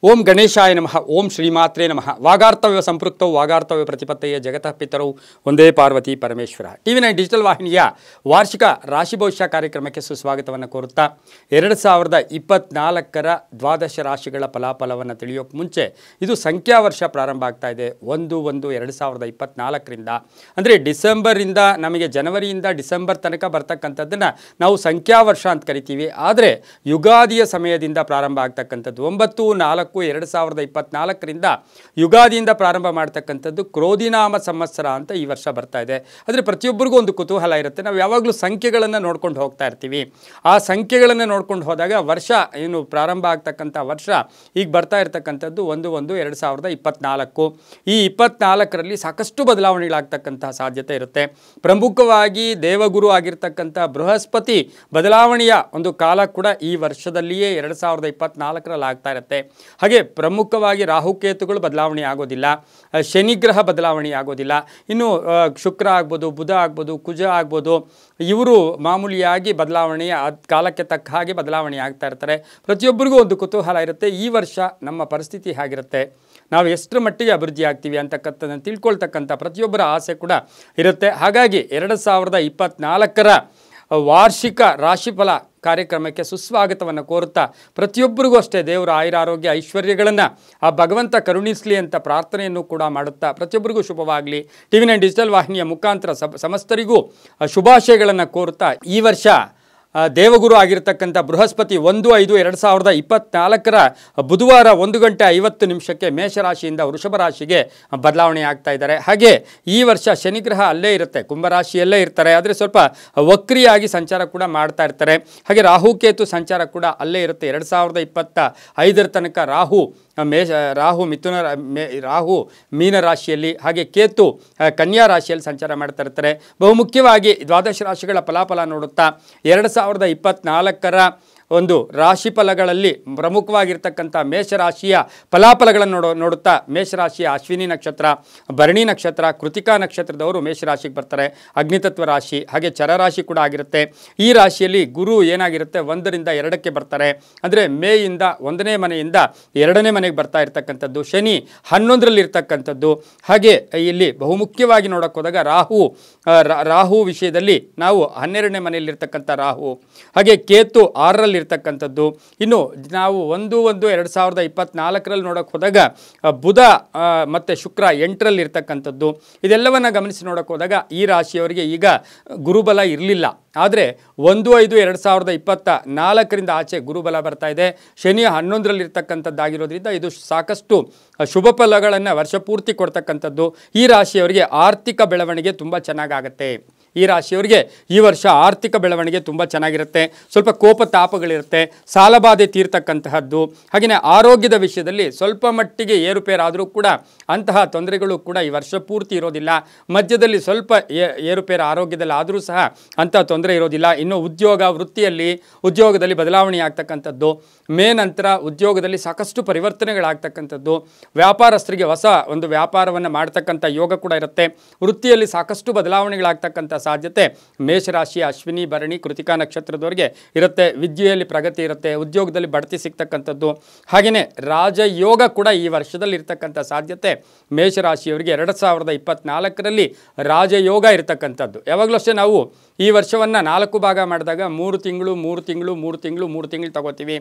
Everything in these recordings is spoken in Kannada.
ಓಂ ಗಣೇಶಾಯ ನಮಃ. ಓಂ ಶ್ರೀಮಾತ್ರೇ ನಮಃ. ವಾಗಾರ್ತವ್ಯ ಸಂಪೃಕ್ತವು ವಾಗಾರ್ತವ್ಯ ಪ್ರತಿಪತ್ತೆಯ ಜಗತಃ ಪಿತರೌ ಒಂದೇ ಪಾರ್ವತಿ ಪರಮೇಶ್ವರ. TV9 ಡಿಜಿಟಲ್ ವಾಹಿನಿಯ ವಾರ್ಷಿಕ ರಾಶಿ ಭವಿಷ್ಯ ಕಾರ್ಯಕ್ರಮಕ್ಕೆ ಸುಸ್ವಾಗತವನ್ನು ಕೋರುತ್ತಾ 2024ರ ದ್ವಾದಶ ರಾಶಿಗಳ ಫಲಾಫಲವನ್ನು ತಿಳಿಯೋಕೆ ಮುಂಚೆ ಇದು ಸಂಖ್ಯಾ ವರ್ಷ ಪ್ರಾರಂಭ ಆಗ್ತಾ ಇದೆ 1/1/2024ರಿಂದ. ಅಂದರೆ ಡಿಸೆಂಬರಿಂದ ನಮಗೆ ಜನವರಿಯಿಂದ ಡಿಸೆಂಬರ್ ತನಕ ಬರ್ತಕ್ಕಂಥದ್ದನ್ನು ನಾವು ಸಂಖ್ಯಾ ವರ್ಷ ಅಂತ ಕರಿತೀವಿ. ಆದರೆ ಯುಗಾದಿಯ ಸಮಯದಿಂದ ಪ್ರಾರಂಭ ಆಗ್ತಕ್ಕಂಥದ್ದು 9/4/2024ರಿಂದ ಯುಗಾದಿಯಿಂದ ಪ್ರಾರಂಭ ಮಾಡ್ತಕ್ಕಂಥದ್ದು ಕ್ರೋಧಿನಾಮ ಸಂವತ್ಸರ ಅಂತ ಈ ವರ್ಷ ಬರ್ತಾ ಇದೆ. ಆದರೆ ಪ್ರತಿಯೊಬ್ಬರಿಗೂ ಒಂದು ಕುತೂಹಲ ಇರುತ್ತೆ. ನಾವು ಯಾವಾಗಲೂ ಸಂಖ್ಯೆಗಳನ್ನು ನೋಡ್ಕೊಂಡು ಹೋಗ್ತಾ ಇರ್ತೀವಿ. ಆ ಸಂಖ್ಯೆಗಳನ್ನು ನೋಡ್ಕೊಂಡು ಹೋದಾಗ ವರ್ಷ ಏನು ಪ್ರಾರಂಭ ಆಗ್ತಕ್ಕಂಥ ವರ್ಷ ಈಗ ಬರ್ತಾ ಇರತಕ್ಕಂಥದ್ದು 1/1/2024. ಈ 24ರಲ್ಲಿ ಸಾಕಷ್ಟು ಬದಲಾವಣೆಗಳಾಗ್ತಕ್ಕಂಥ ಸಾಧ್ಯತೆ ಇರುತ್ತೆ. ಪ್ರಮುಖವಾಗಿ ದೇವಗುರು ಆಗಿರ್ತಕ್ಕಂಥ ಬೃಹಸ್ಪತಿ ಬದಲಾವಣೆಯ ಒಂದು ಕಾಲ ಕೂಡ ಈ ವರ್ಷದಲ್ಲಿಯೇ 2024ರಲ್ಲಿ ಆಗ್ತಾ ಇರುತ್ತೆ. ಹಾಗೆ ಪ್ರಮುಖವಾಗಿ ರಾಹುಕೇತುಗಳು ಬದಲಾವಣೆ ಆಗೋದಿಲ್ಲ, ಶನಿಗ್ರಹ ಬದಲಾವಣೆ ಆಗೋದಿಲ್ಲ. ಇನ್ನು ಶುಕ್ರ ಆಗ್ಬೋದು, ಬುಧ ಆಗ್ಬೋದು, ಕುಜ ಆಗ್ಬೋದು, ಇವರು ಮಾಮೂಲಿಯಾಗಿ ಬದಲಾವಣೆಯ ಕಾಲಕ್ಕೆ ತಕ್ಕ ಹಾಗೆ ಬದಲಾವಣೆ ಆಗ್ತಾ ಇರ್ತಾರೆ. ಪ್ರತಿಯೊಬ್ಬರಿಗೂ ಒಂದು ಕುತೂಹಲ ಇರುತ್ತೆ, ಈ ವರ್ಷ ನಮ್ಮ ಪರಿಸ್ಥಿತಿ ಹೇಗಿರುತ್ತೆ, ನಾವು ಎಷ್ಟರ ಮಟ್ಟಿಗೆ ಅಭಿವೃದ್ಧಿ ಆಗ್ತೀವಿ ಅಂತಕ್ಕಂಥದ್ದನ್ನು ತಿಳ್ಕೊಳ್ತಕ್ಕಂಥ ಪ್ರತಿಯೊಬ್ಬರ ಆಸೆ ಕೂಡ ಇರುತ್ತೆ. ಹಾಗಾಗಿ 2024ರ ವಾರ್ಷಿಕ ರಾಶಿಫಲ ಕಾರ್ಯಕ್ರಮಕ್ಕೆ ಸುಸ್ವಾಗತವನ್ನು ಕೋರುತ್ತಾ ಪ್ರತಿಯೊಬ್ಬರಿಗೂ ಅಷ್ಟೇ ದೇವರ ಆಯುರಾರೋಗ್ಯ ಐಶ್ವರ್ಯಗಳನ್ನು ಆ ಭಗವಂತ ಕರುಣಿಸಲಿ ಅಂತ ಪ್ರಾರ್ಥನೆಯನ್ನು ಕೂಡ ಮಾಡುತ್ತಾ ಪ್ರತಿಯೊಬ್ಬರಿಗೂ ಶುಭವಾಗಲಿ. TV9 ಡಿಜಿಟಲ್ ವಾಹಿನಿಯ ಮುಖಾಂತರ ಶುಭಾಶಯಗಳನ್ನು ಕೋರುತ್ತಾ ಈ ವರ್ಷ ದೇವಗುರು ಆಗಿರ್ತಕ್ಕಂಥ ಬೃಹಸ್ಪತಿ 1/5/2024 ಬುಧವಾರ 1:50 ಮೇಷರಾಶಿಯಿಂದ ವೃಷಭ ರಾಶಿಗೆ ಬದಲಾವಣೆ ಆಗ್ತಾ ಇದ್ದಾರೆ. ಹಾಗೆ ಈ ವರ್ಷ ಶನಿಗ್ರಹ ಅಲ್ಲೇ ಇರುತ್ತೆ, ಕುಂಭರಾಶಿಯಲ್ಲೇ ಇರ್ತಾರೆ, ಆದರೆ ಸ್ವಲ್ಪ ವಕ್ರಿಯಾಗಿ ಸಂಚಾರ ಕೂಡ ಮಾಡ್ತಾ ಇರ್ತಾರೆ. ಹಾಗೆ ರಾಹುಕೇತು ಸಂಚಾರ ಕೂಡ ಅಲ್ಲೇ ಇರುತ್ತೆ. 2025 ತನಕ ರಾಹು ಮೀನ ರಾಶಿಯಲ್ಲಿ, ಹಾಗೆ ಕೇತು ಕನ್ಯಾ ರಾಶಿಯಲ್ಲಿ ಸಂಚಾರ ಮಾಡ್ತಾ ಇರ್ತಾರೆ. ಬಹುಮುಖ್ಯವಾಗಿ ದ್ವಾದಶ ರಾಶಿಗಳ ಫಲಾಫಲ ನೋಡುತ್ತಾ 2024ರ ಒಂದು ರಾಶಿ ಫಲಗಳಲ್ಲಿ ಪ್ರಮುಖವಾಗಿರ್ತಕ್ಕಂಥ ಮೇಷರಾಶಿಯ ಫಲಾಫಲಗಳನ್ನು ನೋಡುತ್ತಾ ಮೇಷರಾಶಿಯ ಅಶ್ವಿನಿ ನಕ್ಷತ್ರ, ಭರಣಿ ನಕ್ಷತ್ರ, ಕೃತಿಕಾ ನಕ್ಷತ್ರದವರು ಮೇಷರಾಶಿಗೆ ಬರ್ತಾರೆ. ಅಗ್ನಿತತ್ವ ರಾಶಿ, ಹಾಗೆ ಚರರಾಶಿ ಕೂಡ ಆಗಿರುತ್ತೆ. ಈ ರಾಶಿಯಲ್ಲಿ ಗುರು ಏನಾಗಿರುತ್ತೆ 1ರಿಂದ 2ಕ್ಕೆ ಬರ್ತಾರೆ. ಅಂದರೆ ಮೇಯಿಂದ 1ನೇ ಮನೆಯಿಂದ 2ನೇ ಮನೆಗೆ ಬರ್ತಾ ಇರ್ತಕ್ಕಂಥದ್ದು. ಶನಿ 11ರಲ್ಲಿ ಇರ್ತಕ್ಕಂಥದ್ದು. ಹಾಗೆ ಇಲ್ಲಿ ಬಹುಮುಖ್ಯವಾಗಿ ನೋಡೋಕೆ ಹೋದಾಗ ರಾಹು ವಿಷಯದಲ್ಲಿ ನಾವು 12ನೇ ಮನೆಯಲ್ಲಿರ್ತಕ್ಕಂಥ ರಾಹು, ಹಾಗೆ ಕೇತು 6ರಲ್ಲಿ ಇರ್ತಕ್ಕಂಥದ್ದು. ಇನ್ನು ನಾವು 1/1/2024ರಲ್ಲಿ ನೋಡೋಕೆ ಹೋದಾಗ ಬುಧ ಮತ್ತು ಶುಕ್ರ 8ರಲ್ಲಿ ಇರ್ತಕ್ಕಂಥದ್ದು. ಇದೆಲ್ಲವನ್ನು ಗಮನಿಸಿ ನೋಡೋಕೆ ಹೋದಾಗ ಈ ರಾಶಿಯವರಿಗೆ ಈಗ ಗುರುಬಲ ಇರಲಿಲ್ಲ. ಆದರೆ 1/5/2024ರಿಂದ ಆಚೆ ಗುರುಬಲ ಬರ್ತಾ ಇದೆ. ಶನಿ 11ರಲ್ಲಿ ಇರ್ತಕ್ಕಂಥದ್ದಾಗಿರೋದ್ರಿಂದ ಇದು ಸಾಕಷ್ಟು ಶುಭ ಫಲಗಳನ್ನು ವರ್ಷ ಪೂರ್ತಿ ಕೊಡ್ತಕ್ಕಂಥದ್ದು. ಈ ರಾಶಿಯವರಿಗೆ ಆರ್ಥಿಕ ಬೆಳವಣಿಗೆ ತುಂಬ ಚೆನ್ನಾಗಾಗುತ್ತೆ. ಈ ರಾಶಿಯವರಿಗೆ ಈ ವರ್ಷ ಆರ್ಥಿಕ ಬೆಳವಣಿಗೆ ತುಂಬ ಚೆನ್ನಾಗಿರುತ್ತೆ. ಸ್ವಲ್ಪ ಕೋಪ ತಾಪಗಳಿರುತ್ತೆ, ಸಾಲಬಾಧೆ ತೀರ್ತಕ್ಕಂತಹದ್ದು. ಹಾಗೆಯೇ ಆರೋಗ್ಯದ ವಿಷಯದಲ್ಲಿ ಸ್ವಲ್ಪ ಮಟ್ಟಿಗೆ ಏರುಪೇರಾದರೂ ಕೂಡ ಅಂತಹ ತೊಂದರೆಗಳು ಕೂಡ ಈ ವರ್ಷ ಪೂರ್ತಿ ಇರೋದಿಲ್ಲ. ಮಧ್ಯದಲ್ಲಿ ಸ್ವಲ್ಪ ಏರುಪೇರು ಆರೋಗ್ಯದಲ್ಲಿ ಆದರೂ ಸಹ ಅಂತಹ ತೊಂದರೆ ಇರೋದಿಲ್ಲ. ಇನ್ನು ಉದ್ಯೋಗದಲ್ಲಿ ಬದಲಾವಣೆ ಆಗ್ತಕ್ಕಂಥದ್ದು. ಮೇ ನಂತರ ಉದ್ಯೋಗದಲ್ಲಿ ಸಾಕಷ್ಟು ಪರಿವರ್ತನೆಗಳಾಗ್ತಕ್ಕಂಥದ್ದು. ವ್ಯಾಪಾರಸ್ಥರಿಗೆ ಹೊಸ ಒಂದು ವ್ಯಾಪಾರವನ್ನು ಮಾಡ್ತಕ್ಕಂಥ ಯೋಗ ಕೂಡ ಇರುತ್ತೆ. ವೃತ್ತಿಯಲ್ಲಿ ಸಾಕಷ್ಟು ಬದಲಾವಣೆಗಳಾಗ್ತಕ್ಕಂಥ ಸಾಧ್ಯತೆ ಮೇಷರಾಶಿಯ ಅಶ್ವಿನಿ, ಭರಣಿ, ಕೃತಿಕಾ ನಕ್ಷತ್ರದವರಿಗೆ ಇರುತ್ತೆ. ವಿದ್ಯೆಯಲ್ಲಿ ಪ್ರಗತಿ ಇರುತ್ತೆ, ಉದ್ಯೋಗದಲ್ಲಿ ಬಡ್ತಿ ಸಿಗ್ತಕ್ಕಂಥದ್ದು. ಹಾಗೆಯೇ ರಾಜಯೋಗ ಕೂಡ ಈ ವರ್ಷದಲ್ಲಿ ಇರ್ತಕ್ಕಂಥ ಸಾಧ್ಯತೆ ಮೇಷರಾಶಿಯವರಿಗೆ 2024ರಲ್ಲಿ ರಾಜಯೋಗ ಇರತಕ್ಕಂಥದ್ದು. ಯಾವಾಗಲೂ ಅಷ್ಟೇ ನಾವು ಈ ವರ್ಷವನ್ನು 4 ಭಾಗ ಮಾಡಿದಾಗ 3 ತಿಂಗಳು ತಗೋತೀವಿ.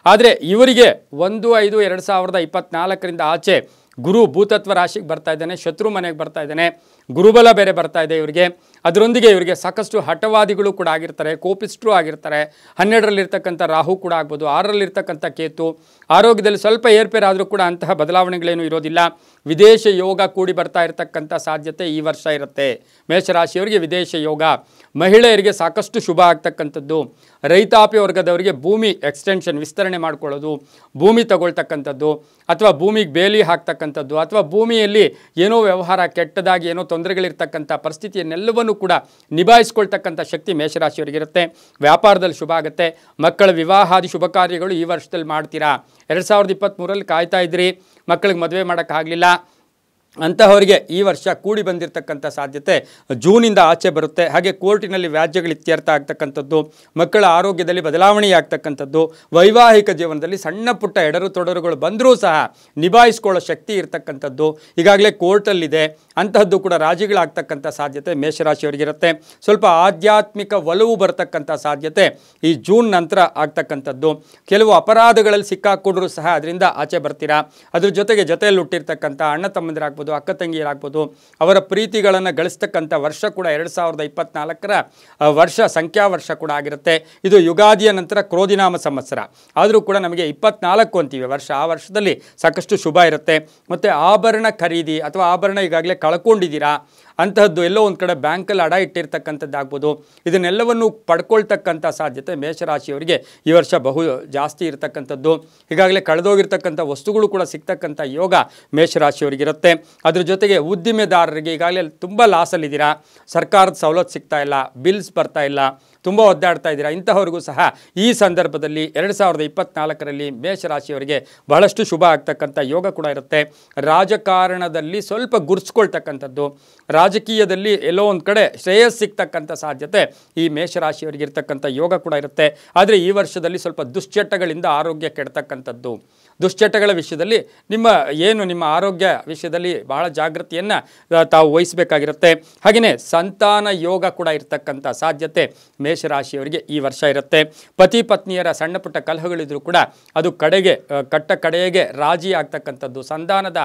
ಆದರೆ ಇವರಿಗೆ 1/5/2024ರಿಂದ ಆಚೆ ಗುರು ಭೂತತ್ವ ರಾಶಿಗೆ ಬರ್ತಾ ಇದ್ದಾನೆ, ಶತ್ರು ಮನೆಗೆ ಬರ್ತಾ ಇದ್ದಾನೆ, ಗುರುಬಲ ಬೇರೆ ಬರ್ತಾ ಇದೆ ಇವರಿಗೆ. ಅದರೊಂದಿಗೆ ಇವರಿಗೆ ಸಾಕಷ್ಟು ಹಠವಾದಿಗಳು ಕೂಡ ಆಗಿರ್ತಾರೆ, ಕೋಪಿಸ್ಟ್ರು ಆಗಿರ್ತಾರೆ. 12ರಲ್ಲಿರ್ತಕ್ಕಂಥ ರಾಹು ಕೂಡ ಆಗ್ಬೋದು, 6ರಲ್ಲಿರ್ತಕ್ಕಂಥ ಕೇತು. ಆರೋಗ್ಯದಲ್ಲಿ ಸ್ವಲ್ಪ ಏರ್ಪೇರಾದರೂ ಕೂಡ ಅಂತಹ ಬದಲಾವಣೆಗಳೇನು ಇರೋದಿಲ್ಲ. ವಿದೇಶ ಯೋಗ ಕೂಡಿ ಬರ್ತಾ ಇರತಕ್ಕಂಥ ಸಾಧ್ಯತೆ ಈ ವರ್ಷ ಇರುತ್ತೆ. ಮೇಷರಾಶಿಯವರಿಗೆ ವಿದೇಶ ಯೋಗ, ಮಹಿಳೆಯರಿಗೆ ಸಾಕಷ್ಟು ಶುಭ ಆಗ್ತಕ್ಕಂಥದ್ದು. ರೈತಾಪಿ ವರ್ಗದವರಿಗೆ ಭೂಮಿ ಎಕ್ಸ್ಟೆನ್ಷನ್ ವಿಸ್ತರಣೆ ಮಾಡ್ಕೊಳ್ಳೋದು, ಭೂಮಿ ತಗೊಳ್ತಕ್ಕಂಥದ್ದು, ಅಥವಾ ಭೂಮಿಗೆ ಬೇಲಿ ಹಾಕ್ತಕ್ಕಂಥದ್ದು, ಅಥವಾ ಭೂಮಿಯಲ್ಲಿ ಏನೋ ವ್ಯವಹಾರ ಕೆಟ್ಟದಾಗಿ ಏನೋ ತೊಂದರೆಗಳಿರ್ತಕ್ಕಂಥ ಪರಿಸ್ಥಿತಿಯನ್ನೆಲ್ಲವನ್ನೂ ಕೂಡ ನಿಭಾಯಿಸ್ಕೊಳ್ತಕ್ಕಂಥ ಶಕ್ತಿ ಮೇಷರಾಶಿಯವರಿಗಿರುತ್ತೆ. ವ್ಯಾಪಾರದಲ್ಲಿ ಶುಭ ಆಗುತ್ತೆ. ಮಕ್ಕಳ ವಿವಾಹಾದಿ ಶುಭ ಕಾರ್ಯಗಳು ಈ ವರ್ಷದಲ್ಲಿ ಮಾಡ್ತೀರಾ. 2023ರಲ್ಲಿ ಕಾಯ್ತಾ ಇದ್ರಿ, ಮಕ್ಕಳಿಗೆ ಮದುವೆ ಮಾಡೋಕ್ಕಾಗಲಿಲ್ಲ, ಅಂತಹವರಿಗೆ ಈ ವರ್ಷ ಕೂಡಿ ಬಂದಿರತಕ್ಕಂಥ ಸಾಧ್ಯತೆ ಜೂನಿಂದ ಆಚೆ ಬರುತ್ತೆ. ಹಾಗೆ ಕೋರ್ಟಿನಲ್ಲಿ ವ್ಯಾಜ್ಯಗಳು ಇತ್ಯರ್ಥ ಆಗ್ತಕ್ಕಂಥದ್ದು, ಮಕ್ಕಳ ಆರೋಗ್ಯದಲ್ಲಿ ಬದಲಾವಣೆ ಆಗ್ತಕ್ಕಂಥದ್ದು, ವೈವಾಹಿಕ ಜೀವನದಲ್ಲಿ ಸಣ್ಣ ಪುಟ್ಟ ಎಡರು ತೊಡರುಗಳು ಬಂದರೂ ಸಹ ನಿಭಾಯಿಸ್ಕೊಳ್ಳೋ ಶಕ್ತಿ ಇರತಕ್ಕಂಥದ್ದು ಈಗಾಗಲೇ ಕೋರ್ಟಲ್ಲಿದೆ. ಅಂತಹದ್ದು ಕೂಡ ರಾಜಿಗಳಾಗ್ತಕ್ಕಂಥ ಸಾಧ್ಯತೆ ಮೇಷರಾಶಿಯವರಿಗಿರುತ್ತೆ. ಸ್ವಲ್ಪ ಆಧ್ಯಾತ್ಮಿಕ ಒಲವು ಬರತಕ್ಕಂಥ ಸಾಧ್ಯತೆ ಈ ಜೂನ್ ನಂತರ ಆಗ್ತಕ್ಕಂಥದ್ದು. ಕೆಲವು ಅಪರಾಧಗಳಲ್ಲಿ ಸಿಕ್ಕಾಕೊಂಡ್ರೂ ಸಹ ಅದರಿಂದ ಆಚೆ ಬರ್ತೀರಾ. ಅದ್ರ ಜೊತೆಯಲ್ಲಿ ಹುಟ್ಟಿರ್ತಕ್ಕಂಥ ಅಣ್ಣ ತಮ್ಮಂದಿರಾಗ್ಬೋದು, ಅಕ್ಕ ತಂಗಿಯರಾಗ್ಬೋದು, ಅವರ ಪ್ರೀತಿಗಳನ್ನು ಗಳಿಸ್ತಕ್ಕಂಥ ವರ್ಷ ಕೂಡ 2024ರ ವರ್ಷ ಸಂಖ್ಯಾ ವರ್ಷ ಕೂಡ ಆಗಿರುತ್ತೆ. ಇದು ಯುಗಾದಿಯ ನಂತರ ಕ್ರೋಧಿನಾಮ ಸಂವತ್ಸರ ಆದರೂ ಕೂಡ ನಮಗೆ 24 ಅಂತೀವಿ ವರ್ಷ. ಆ ವರ್ಷದಲ್ಲಿ ಸಾಕಷ್ಟು ಶುಭ ಇರುತ್ತೆ. ಮತ್ತು ಆಭರಣ ಖರೀದಿ ಅಥವಾ ಆಭರಣ ಈಗಾಗಲೇ ಕಳ್ಕೊಂಡಿದ್ದೀರಾ ಅಂತಹದ್ದು ಎಲ್ಲೋ ಒಂದು ಕಡೆ ಬ್ಯಾಂಕಲ್ಲಿ ಅಡ ಇಟ್ಟಿರ್ತಕ್ಕಂಥದ್ದಾಗ್ಬೋದು, ಇದನ್ನೆಲ್ಲವನ್ನು ಪಡ್ಕೊಳ್ತಕ್ಕಂಥ ಸಾಧ್ಯತೆ ಮೇಷರಾಶಿಯವರಿಗೆ ಈ ವರ್ಷ ಬಹು ಜಾಸ್ತಿ ಇರತಕ್ಕಂಥದ್ದು. ಈಗಾಗಲೇ ಕಳೆದೋಗಿರ್ತಕ್ಕಂಥ ವಸ್ತುಗಳು ಕೂಡ ಸಿಗ್ತಕ್ಕಂಥ ಯೋಗ ಮೇಷರಾಶಿಯವರಿಗಿರುತ್ತೆ. ಅದ್ರ ಜೊತೆಗೆ ಉದ್ದಿಮೆದಾರರಿಗೆ ಈಗಾಗಲೇ ತುಂಬ ಲಾಸಲ್ಲಿದ್ದೀರಾ, ಸರ್ಕಾರದ ಸವಲತ್ತು ಸಿಗ್ತಾ ಇಲ್ಲ, ಬಿಲ್ಸ್ ಬರ್ತಾ ಇಲ್ಲ, ತುಂಬ ಒದ್ದಾಡ್ತಾ ಇದ್ದೀರಾ. ಇಂತಹವರಿಗೂ ಸಹ ಈ ಸಂದರ್ಭದಲ್ಲಿ 2024ರಲ್ಲಿ ಮೇಷರಾಶಿಯವರಿಗೆ ಬಹಳಷ್ಟು ಶುಭ ಆಗ್ತಕ್ಕಂಥ ಯೋಗ ಕೂಡ ಇರುತ್ತೆ. ರಾಜಕಾರಣದಲ್ಲಿ ಸ್ವಲ್ಪ ಗುರ್ಸ್ಕೊಳ್ತಕ್ಕಂಥದ್ದು, ರಾಜಕೀಯದಲ್ಲಿ ಎಲ್ಲೋ ಒಂದು ಕಡೆ ಶ್ರೇಯಸ್ ಸಿಗ್ತಕ್ಕಂಥ ಸಾಧ್ಯತೆ ಈ ಮೇಷರಾಶಿಯವರಿಗೆ ಇರ್ತಕ್ಕಂಥ ಯೋಗ ಕೂಡ ಇರುತ್ತೆ. ಆದರೆ ಈ ವರ್ಷದಲ್ಲಿ ಸ್ವಲ್ಪ ದುಶ್ಚಟಗಳಿಂದ ಆರೋಗ್ಯ ಕೆಡ್ತಕ್ಕಂಥದ್ದು, ದುಶ್ಚಟಗಳ ವಿಷಯದಲ್ಲಿ ನಿಮ್ಮ ಆರೋಗ್ಯ ವಿಷಯದಲ್ಲಿ ಬಹಳ ಜಾಗೃತಿಯನ್ನು ತಾವು ವಹಿಸಬೇಕಾಗಿರುತ್ತೆ. ಹಾಗೆಯೇ ಸಂತಾನ ಯೋಗ ಕೂಡ ಇರ್ತಕ್ಕಂಥ ಸಾಧ್ಯತೆ ಮೇಷರಾಶಿಯವರಿಗೆ ಈ ವರ್ಷ ಇರುತ್ತೆ. ಪತಿ ಪತ್ನಿಯರ ಸಣ್ಣ ಪುಟ್ಟ ಕಲಹಗಳಿದ್ರೂ ಕೂಡ ಅದು ಕಡೆಗೆ ರಾಜಿ ಆಗ್ತಕ್ಕಂಥದ್ದು, ಸಂಧಾನದ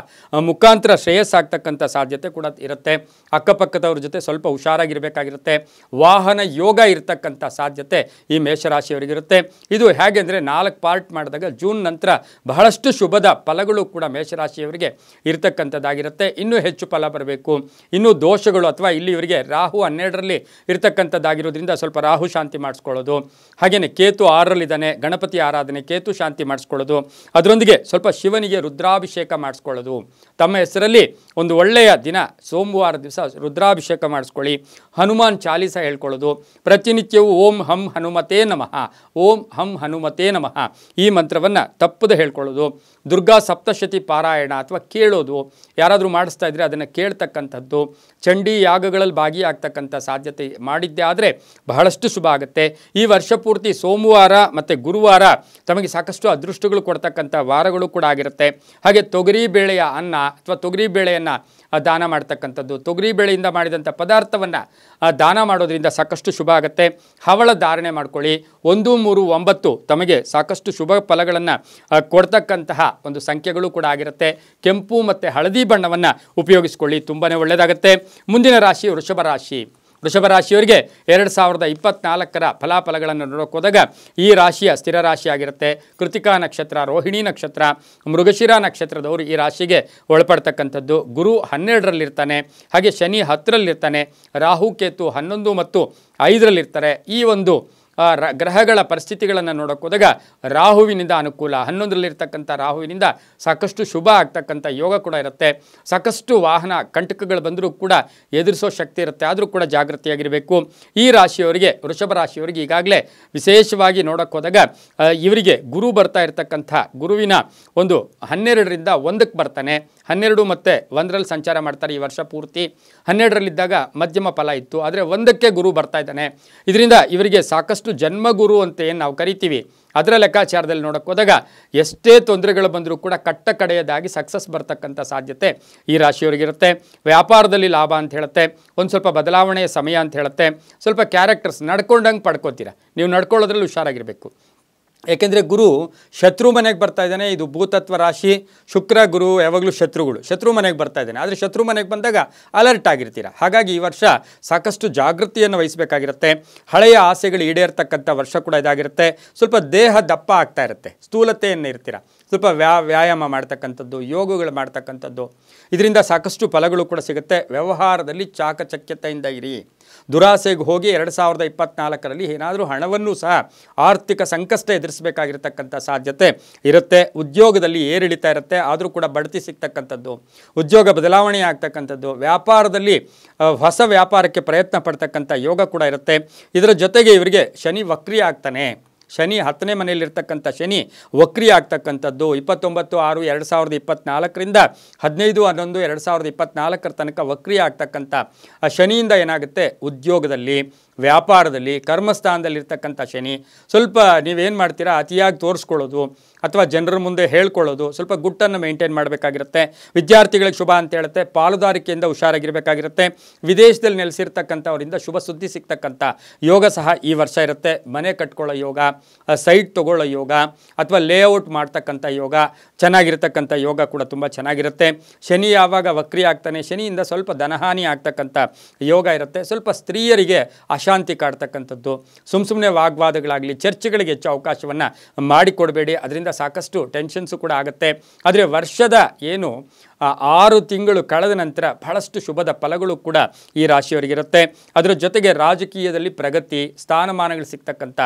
ಮುಖಾಂತರ ಶ್ರೇಯಸ್ಸಾಗ್ತಕ್ಕಂಥ ಸಾಧ್ಯತೆ ಕೂಡ ಇರುತ್ತೆ. ಅಕ್ಕಪಕ್ಕದವ್ರ ಜೊತೆ ಸ್ವಲ್ಪ ಹುಷಾರಾಗಿರಬೇಕಾಗಿರುತ್ತೆ. ವಾಹನ ಯೋಗ ಇರ್ತಕ್ಕಂಥ ಸಾಧ್ಯತೆ ಈ ಮೇಷರಾಶಿಯವರಿಗಿರುತ್ತೆ. ಇದು ಹೇಗೆ ಅಂದರೆ 4 ಪಾರ್ಟ್ ಮಾಡಿದಾಗ ಜೂನ್ ನಂತರ ಬಹಳಷ್ಟು ಶುಭದ ಫಲಗಳು ಕೂಡ ಮೇಷರಾಶಿಯವರಿಗೆ ಇರ್ತಕ್ಕಂಥದ್ದಾಗಿರುತ್ತೆ. ಇನ್ನೂ ಹೆಚ್ಚು ಫಲ ಬರಬೇಕು, ಇನ್ನೂ ದೋಷಗಳು ಅಥವಾ ಇಲ್ಲಿ ಇವರಿಗೆ ರಾಹು 12ರಲ್ಲಿ ಇರ್ತಕ್ಕಂಥದ್ದಾಗಿರೋದ್ರಿಂದ ಸ್ವಲ್ಪ ರಾಹು ಶಾಂತಿ ಮಾಡಿಸ್ಕೊಳ್ಳೋದು, ಹಾಗೆಯೇ ಕೇತು 6ರಲ್ಲಿದ್ದಾನೆ, ಗಣಪತಿ ಆರಾಧನೆ, ಕೇತು ಶಾಂತಿ ಮಾಡಿಸ್ಕೊಳ್ಳೋದು, ಅದರೊಂದಿಗೆ ಸ್ವಲ್ಪ ಶಿವನಿಗೆ ರುದ್ರಾಭಿಷೇಕ ಮಾಡಿಸ್ಕೊಳ್ಳೋದು. ತಮ್ಮ ಹೆಸರಲ್ಲಿ ಒಂದು ಒಳ್ಳೆಯ ದಿನ ಸೋಮವಾರ ದಿವಸ ರುದ್ರಾಭಿಷೇಕ ಮಾಡಿಸ್ಕೊಳ್ಳಿ. ಹನುಮಾನ್ ಚಾಲೀಸ ಹೇಳ್ಕೊಳ್ಳೋದು, ಪ್ರತಿನಿತ್ಯವೂ ಓಂ ಹಂ ಹನುಮತೇ ನಮಃ, ಓಂ ಹಂ ಹನುಮತೇ ನಮಃ ಈ ಮಂತ್ರವನ್ನು ತಪ್ಪದೆ ಹೇಳ್ಕೊಳ್ಳೋದು. ದುರ್ಗಾ ಸಪ್ತಶತಿ ಪಾರಾಯಣ ಅಥವಾ ಕೇಳೋದು, ಯಾರಾದರೂ ಮಾಡಿಸ್ತಾ ಇದ್ದರೆ ಅದನ್ನು ಕೇಳ್ತಕ್ಕಂಥದ್ದು. ಚಂಡಿ ಯಾಗಗಳಲ್ಲಿ ಭಾಗಿಯಾಗ್ತಕ್ಕಂಥ ಸಾಧ್ಯತೆ ಮಾಡಿದ್ದೆ ಆದರೆ ಬಹಳಷ್ಟು ಶುಭ ಆಗುತ್ತೆ. ಈ ವರ್ಷ ಪೂರ್ತಿ ಸೋಮವಾರ ಮತ್ತು ಗುರುವಾರ ತಮಗೆ ಸಾಕಷ್ಟು ಅದೃಷ್ಟಗಳು ಕೊಡ್ತಕ್ಕಂಥ ವಾರಗಳು ಕೂಡ ಆಗಿರುತ್ತೆ. ಹಾಗೆ ತೊಗರಿ ಬೇಳೆಯ ಅನ್ನ ಅಥವಾ ತೊಗರಿ ಬೇಳೆಯನ್ನು ದಾನ ಮಾಡ್ತಕ್ಕಂಥದ್ದು, ತೊಗರಿ ಬೇಳೆಯಿಂದ ಮಾಡಿದಂಥ ಪದಾರ್ಥವನ್ನು ದಾನ ಮಾಡೋದ್ರಿಂದ ಸಾಕಷ್ಟು ಶುಭ ಆಗುತ್ತೆ. ಹವಳ ಧಾರಣೆ ಮಾಡ್ಕೊಳ್ಳಿ. 1, 3, 9 ತಮಗೆ ಸಾಕಷ್ಟು ಶುಭ ಫಲಗಳನ್ನು ಕೊಡ್ತಕ್ಕಂತಹ ಒಂದು ಸಂಖ್ಯೆಗಳು ಕೂಡ ಆಗಿರುತ್ತೆ. ಕೆಂಪು ಮತ್ತು ಹಳದಿ ಬಣ್ಣವನ್ನು ಉಪಯೋಗಿಸ್ಕೊಳ್ಳಿ, ತುಂಬಾ ಒಳ್ಳೆಯದಾಗುತ್ತೆ. ಮುಂದಿನ ರಾಶಿ ವೃಷಭ ರಾಶಿ. ವೃಷಭ ರಾಶಿಯವರಿಗೆ 2024ರ ಫಲಾಫಲಗಳನ್ನು ನೋಡೋಕೆ ಹೋದಾಗ ಈ ರಾಶಿಯ ಸ್ಥಿರ ರಾಶಿಯಾಗಿರುತ್ತೆ. ಕೃತಿಕಾ ನಕ್ಷತ್ರ, ರೋಹಿಣಿ ನಕ್ಷತ್ರ, ಮೃಗಶಿರ ನಕ್ಷತ್ರದವರು ಈ ರಾಶಿಗೆ ಒಳಪಡ್ತಕ್ಕಂಥದ್ದು. ಗುರು 12ರಲ್ಲಿರ್ತಾನೆ, ಹಾಗೆ ಶನಿ 10ರಲ್ಲಿರ್ತಾನೆ, ರಾಹು ಕೇತು 11 ಮತ್ತು 5ರಲ್ಲಿರ್ತಾರೆ. ಈ ಒಂದು ಗ್ರಹಗಳ ಪರಿಸ್ಥಿತಿಗಳನ್ನು ನೋಡೋಕೆ ಹೋದಾಗ ರಾಹುವಿನಿಂದ ಅನುಕೂಲ, 11ರಲ್ಲಿರ್ತಕ್ಕಂಥ ರಾಹುವಿನಿಂದ ಸಾಕಷ್ಟು ಶುಭ ಆಗ್ತಕ್ಕಂಥ ಯೋಗ ಕೂಡ ಇರುತ್ತೆ. ಸಾಕಷ್ಟು ವಾಹನ ಕಂಟಕಗಳು ಬಂದರೂ ಕೂಡ ಎದುರಿಸೋ ಶಕ್ತಿ ಇರುತ್ತೆ, ಆದರೂ ಕೂಡ ಜಾಗೃತಿಯಾಗಿರಬೇಕು. ಈ ರಾಶಿಯವರಿಗೆ, ವೃಷಭ ರಾಶಿಯವರಿಗೆ ಈಗಾಗಲೇ ವಿಶೇಷವಾಗಿ ನೋಡೋಕೆ ಹೋದಾಗ ಇವರಿಗೆ ಗುರು ಬರ್ತಾ ಇರತಕ್ಕಂಥ ಗುರುವಿನ ಒಂದು 12ರಿಂದ 1ಕ್ಕೆ ಬರ್ತಾನೆ. 12 ಮತ್ತು 1ರಲ್ಲಿ ಸಂಚಾರ ಮಾಡ್ತಾರೆ ಈ ವರ್ಷ ಪೂರ್ತಿ. 12ರಲ್ಲಿದ್ದಾಗ ಮಧ್ಯಮ ಫಲ ಇತ್ತು, ಆದರೆ 1ಕ್ಕೆ ಗುರು ಬರ್ತಾ ಇದ್ದಾನೆ. ಇದರಿಂದ ಇವರಿಗೆ ಸಾಕಷ್ಟು ಜನ್ಮಗುರು ಅಂತ ಏನು ನಾವು ಕರಿತೀವಿ ಅದರ ಲೆಕ್ಕಾಚಾರದಲ್ಲಿ ನೋಡೋಕೆ ಹೋದಾಗ ಎಷ್ಟೇ ತೊಂದರೆಗಳು ಬಂದರೂ ಕೂಡ ಕಡೆಯದಾಗಿ ಸಕ್ಸಸ್ ಬರ್ತಕ್ಕಂಥ ಸಾಧ್ಯತೆ ಈ ರಾಶಿಯವರಿಗಿರುತ್ತೆ. ವ್ಯಾಪಾರದಲ್ಲಿ ಲಾಭ ಅಂತ ಹೇಳುತ್ತೆ, ಒಂದು ಸ್ವಲ್ಪ ಬದಲಾವಣೆಯ ಸಮಯ ಅಂತ ಹೇಳುತ್ತೆ. ಸ್ವಲ್ಪ ಕ್ಯಾರೆಕ್ಟರ್ಸ್ ನಡ್ಕೊಂಡಂಗೆ ಪಡ್ಕೋತೀರ, ನೀವು ನಡ್ಕೊಳ್ಳೋದ್ರಲ್ಲಿ ಹುಷಾರಾಗಿರಬೇಕು. ಏಕೆಂದರೆ ಗುರು ಶತ್ರು ಮನೆಗೆ ಬರ್ತಾ ಇದ್ದಾನೆ. ಇದು ಭೂತತ್ವ ರಾಶಿ. ಶುಕ್ರ ಗುರು ಯಾವಾಗಲೂ ಶತ್ರು ಮನೆಗೆ ಬರ್ತಾ ಇದ್ದಾನೆ. ಆದರೆ ಶತ್ರು ಮನೆಗೆ ಬಂದಾಗ ಅಲರ್ಟ್ ಆಗಿರ್ತೀರ. ಹಾಗಾಗಿ ಈ ವರ್ಷ ಸಾಕಷ್ಟು ಜಾಗೃತಿಯನ್ನು ವಹಿಸಬೇಕಾಗಿರುತ್ತೆ. ಹಳೆಯ ಆಸೆಗಳು ಈಡೇರ್ತಕ್ಕಂಥ ವರ್ಷ ಕೂಡ ಇದಾಗಿರುತ್ತೆ. ಸ್ವಲ್ಪ ದೇಹ ದಪ್ಪ ಆಗ್ತಾ ಇರುತ್ತೆ, ಸ್ಥೂಲತೆಯನ್ನು ಇರ್ತೀರ. ಸ್ವಲ್ಪ ವ್ಯಾಯಾಮ ಮಾಡ್ತಕ್ಕಂಥದ್ದು, ಯೋಗಗಳು ಮಾಡ್ತಕ್ಕಂಥದ್ದು, ಇದರಿಂದ ಸಾಕಷ್ಟು ಫಲಗಳು ಕೂಡ ಸಿಗುತ್ತೆ. ವ್ಯವಹಾರದಲ್ಲಿ ಚಾಕಚಕ್ಯತೆಯಿಂದ ಇರಿ. ದುರಾಸೆಗೆ ಹೋಗಿ 2024ರಲ್ಲಿ ಏನಾದರೂ ಹಣವನ್ನು ಸಹ ಆರ್ಥಿಕ ಸಂಕಷ್ಟ ಎದುರಿಸಬೇಕಾಗಿರ್ತಕ್ಕಂಥ ಸಾಧ್ಯತೆ ಇರುತ್ತೆ. ಉದ್ಯೋಗದಲ್ಲಿ ಏರಿಳಿತಾ ಇರುತ್ತೆ, ಆದರೂ ಕೂಡ ಬಡ್ತಿ ಸಿಗ್ತಕ್ಕಂಥದ್ದು, ಉದ್ಯೋಗ ಬದಲಾವಣೆ ಆಗ್ತಕ್ಕಂಥದ್ದು, ವ್ಯಾಪಾರದಲ್ಲಿ ಹೊಸ ವ್ಯಾಪಾರಕ್ಕೆ ಪ್ರಯತ್ನ ಪಡ್ತಕ್ಕಂಥ ಯೋಗ ಕೂಡ ಇರುತ್ತೆ. ಇದರ ಜೊತೆಗೆ ಇವರಿಗೆ ಶನಿ ವಕ್ರಿ ಆಗ್ತಾನೆ. ಶನಿ 10ನೇ ಮನೆಯಲ್ಲಿರ್ತಕ್ಕಂಥ ಶನಿ ವಕ್ರಿ ಆಗ್ತಕ್ಕಂಥದ್ದು 29/6/2024ರಿಂದ 15/11/2024 ತನಕ ವಕ್ರಿ ಆಗ್ತಕ್ಕಂಥ ಆ ಶನಿಯಿಂದ ಏನಾಗುತ್ತೆ, ಉದ್ಯೋಗದಲ್ಲಿ, ವ್ಯಾಪಾರದಲ್ಲಿ, ಕರ್ಮಸ್ಥಾನದಲ್ಲಿರ್ತಕ್ಕಂಥ ಶನಿ ಸ್ವಲ್ಪ ನೀವೇನು ಮಾಡ್ತೀರಾ, ಅತಿಯಾಗಿ ತೋರಿಸ್ಕೊಳ್ಳೋದು ಅಥವಾ ಜನರ ಮುಂದೆ ಹೇಳ್ಕೊಳ್ಳೋದು, ಸ್ವಲ್ಪ ಗುಟ್ಟನ್ನು ಮೇಂಟೈನ್ ಮಾಡಬೇಕಾಗಿರುತ್ತೆ. ವಿದ್ಯಾರ್ಥಿಗಳಿಗೆ ಶುಭ ಅಂತ ಹೇಳುತ್ತೆ. ಪಾಲುದಾರಿಕೆಯಿಂದ ಹುಷಾರಾಗಿರಬೇಕಾಗಿರುತ್ತೆ. ವಿದೇಶದಲ್ಲಿ ನೆಲೆಸಿರ್ತಕ್ಕಂಥವರಿಂದ ಶುಭ ಸುದ್ದಿ ಸಿಗ್ತಕ್ಕಂಥ ಯೋಗ ಸಹ ಈ ವರ್ಷ ಇರುತ್ತೆ. ಮನೆ ಕಟ್ಕೊಳ್ಳೋ ಯೋಗ, ಸೈಟ್ ತೊಗೊಳ್ಳೋ ಯೋಗ ಅಥವಾ ಲೇಔಟ್ ಮಾಡ್ತಕ್ಕಂಥ ಯೋಗ, ಚೆನ್ನಾಗಿರ್ತಕ್ಕಂಥ ಯೋಗ ಕೂಡ ತುಂಬ ಚೆನ್ನಾಗಿರುತ್ತೆ. ಶನಿ ಯಾವಾಗ ವಕ್ರಿ ಆಗ್ತಾನೆ, ಶನಿಯಿಂದ ಸ್ವಲ್ಪ ಧನಹಾನಿ ಆಗ್ತಕ್ಕಂಥ ಯೋಗ ಇರುತ್ತೆ. ಸ್ವಲ್ಪ ಸ್ತ್ರೀಯರಿಗೆ ಅಶಾಂತಿ ಕಾಡ್ತಕ್ಕಂಥದ್ದು, ಸುಮ್ಮನೆ ವಾಗ್ವಾದಗಳಾಗಲಿ, ಚರ್ಚೆಗಳಿಗೆ ಹೆಚ್ಚು ಅವಕಾಶವನ್ನು ಮಾಡಿಕೊಡಬೇಡಿ. ಅದರಿಂದ ಸಾಕಷ್ಟು ಟೆನ್ಷನ್ಸು ಕೂಡ ಆಗುತ್ತೆ. ಆದರೆ ವರ್ಷದ ಏನು 6 ತಿಂಗಳು ಕಳೆದ ನಂತರ ಬಹಳಷ್ಟು ಶುಭದ ಫಲಗಳು ಕೂಡ ಈ ರಾಶಿಯವರಿಗಿರುತ್ತೆ. ಅದರ ಜೊತೆಗೆ ರಾಜಕೀಯದಲ್ಲಿ ಪ್ರಗತಿ, ಸ್ಥಾನಮಾನಗಳು ಸಿಗ್ತಕ್ಕಂಥ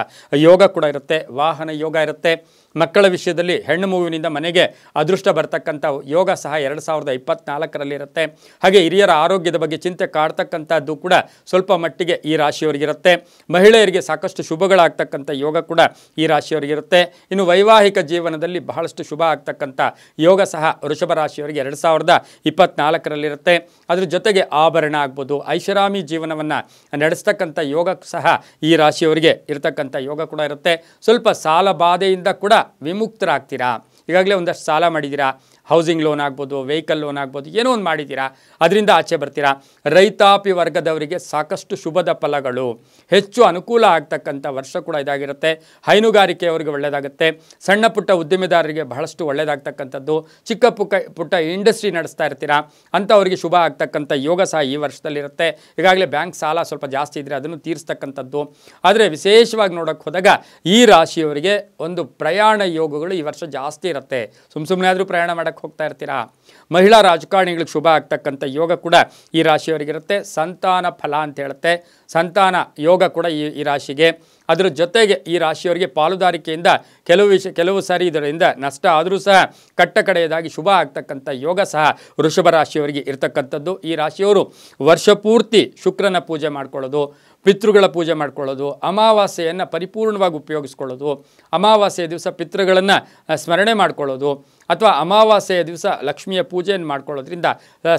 ಯೋಗ ಕೂಡ ಇರುತ್ತೆ. ವಾಹನ ಯೋಗ ಇರುತ್ತೆ. ಮಕ್ಕಳ ವಿಷಯದಲ್ಲಿ ಹೆಣ್ಣು ಮಗುವಿನಿಂದ ಮನೆಗೆ ಅದೃಷ್ಟ ಬರ್ತಕ್ಕಂಥ ಯೋಗ ಸಹ 2024ರಲ್ಲಿ ಇರುತ್ತೆ. ಹಾಗೆ ಹಿರಿಯರ ಆರೋಗ್ಯದ ಬಗ್ಗೆ ಚಿಂತೆ ಕಾಡ್ತಕ್ಕಂಥದ್ದು ಕೂಡ ಸ್ವಲ್ಪ ಮಟ್ಟಿಗೆ ಈ ರಾಶಿಯವರಿಗಿರುತ್ತೆ. ಮಹಿಳೆಯರಿಗೆ ಸಾಕಷ್ಟು ಶುಭಗಳಾಗ್ತಕ್ಕಂಥ ಯೋಗ ಕೂಡ ಈ ರಾಶಿಯವರಿಗಿರುತ್ತೆ. ಇನ್ನು ವೈವಾಹಿಕ ಜೀವನದಲ್ಲಿ ಬಹಳಷ್ಟು ಶುಭ ಆಗ್ತಕ್ಕಂಥ ಯೋಗ ಸಹ ವೃಷಭ ರಾಶಿಯವರಿಗೆ 2024ರಲ್ಲಿರುತ್ತೆ. ಅದ್ರ ಜೊತೆಗೆ ಆಭರಣ ಆಗ್ಬೋದು, ಐಷಾರಾಮಿ ಜೀವನವನ್ನು ನಡೆಸ್ತಕ್ಕಂಥ ಯೋಗ ಸಹ ಈ ರಾಶಿಯವರಿಗೆ ಇರತಕ್ಕಂಥ ಯೋಗ ಕೂಡ ಇರುತ್ತೆ. ಸ್ವಲ್ಪ ಸಾಲ ಬಾಧೆಯಿಂದ ಕೂಡ ವಿಮುಕ್ತರಾಗ್ತೀರಾ. ಈಗಾಗಲೇ ಒಂದಷ್ಟು ಸಾಲ ಮಾಡಿದ್ದೀರಾ, ಹೌಸಿಂಗ್ ಲೋನ್ ಆಗ್ಬೋದು, ವೆಹಿಕಲ್ ಲೋನ್ ಆಗ್ಬೋದು, ಏನೋ ಒಂದು ಮಾಡಿದ್ದೀರಾ, ಅದರಿಂದ ಆಚೆ ಬರ್ತೀರಾ. ರೈತಾಪಿ ವರ್ಗದವರಿಗೆ ಸಾಕಷ್ಟು ಶುಭದ ಫಲಗಳು, ಹೆಚ್ಚು ಅನುಕೂಲ ಆಗ್ತಕ್ಕಂಥ ವರ್ಷ ಕೂಡ ಇದಾಗಿರುತ್ತೆ. ಹೈನುಗಾರಿಕೆಯವರಿಗೆ ಒಳ್ಳೆಯದಾಗುತ್ತೆ. ಸಣ್ಣ ಪುಟ್ಟ ಉದ್ಯಮಿದಾರರಿಗೆ ಬಹಳಷ್ಟು ಒಳ್ಳೆಯದಾಗ್ತಕ್ಕಂಥದ್ದು. ಚಿಕ್ಕ ಪುಟ್ಟ ಇಂಡಸ್ಟ್ರಿ ನಡೆಸ್ತಾ ಇರ್ತೀರಾ, ಅಂಥವರಿಗೆ ಶುಭ ಆಗ್ತಕ್ಕಂಥ ಯೋಗ ಸಹ ಈ ವರ್ಷದಲ್ಲಿರುತ್ತೆ. ಈಗಾಗಲೇ ಬ್ಯಾಂಕ್ ಸಾಲ ಸ್ವಲ್ಪ ಜಾಸ್ತಿ ಇದ್ದರೆ ಅದನ್ನು ತೀರಿಸ್ತಕ್ಕಂಥದ್ದು. ಆದರೆ ವಿಶೇಷವಾಗಿ ನೋಡೋಕ್ಕೆ ಹೋದಾಗ ಈ ರಾಶಿಯವರಿಗೆ ಒಂದು ಪ್ರಯಾಣ ಯೋಗಗಳು ಈ ವರ್ಷ ಜಾಸ್ತಿ ಇರುತ್ತೆ. ಸುಮ್ಮನೆ ಆದರೂ ಪ್ರಯಾಣ ಮಾಡೋಕ್ಕೆ ಹೋಗ್ತಾ ಇರ್ತೀರಾ. ಮಹಿಳಾ ರಾಜಕಾರಣಿಗಳಿಗೆ ಶುಭ ಆಗ್ತಕ್ಕಂಥ ಯೋಗ ಕೂಡ ಈ ರಾಶಿಯವರಿಗಿರುತ್ತೆ. ಸಂತಾನ ಫಲ ಅಂತ ಹೇಳುತ್ತೆ. ಸಂತಾನ ಯೋಗ ಕೂಡ ಈ ರಾಶಿಗೆ. ಅದರ ಜೊತೆಗೆ ಈ ರಾಶಿಯವರಿಗೆ ಪಾಲುದಾರಿಕೆಯಿಂದ ಕೆಲವು ಸಾರಿ ಇದರಿಂದ ನಷ್ಟ ಆದರೂ ಸಹ ಕಟ್ಟಕಡೆಯದಾಗಿ ಶುಭ ಆಗ್ತಕ್ಕಂಥ ಯೋಗ ಸಹ ವೃಷಭ ರಾಶಿಯವರಿಗೆ ಇರ್ತಕ್ಕಂಥದ್ದು. ಈ ರಾಶಿಯವರು ವರ್ಷ ಪೂರ್ತಿ ಶುಕ್ರನ ಪೂಜೆ ಮಾಡ್ಕೊಳ್ಳೋದು, ಪಿತೃಗಳ ಪೂಜೆ ಮಾಡ್ಕೊಳ್ಳೋದು, ಅಮಾವಾಸ್ಯೆಯನ್ನು ಪರಿಪೂರ್ಣವಾಗಿ ಉಪಯೋಗಿಸ್ಕೊಳ್ಳೋದು, ಅಮಾವಾಸ್ಯೆಯ ದಿವಸ ಪಿತೃಗಳನ್ನು ಸ್ಮರಣೆ ಮಾಡ್ಕೊಳ್ಳೋದು ಅಥವಾ ಅಮಾವಾಸ್ಯೆಯ ದಿವಸ ಲಕ್ಷ್ಮಿಯ ಪೂಜೆಯನ್ನು ಮಾಡ್ಕೊಳ್ಳೋದ್ರಿಂದ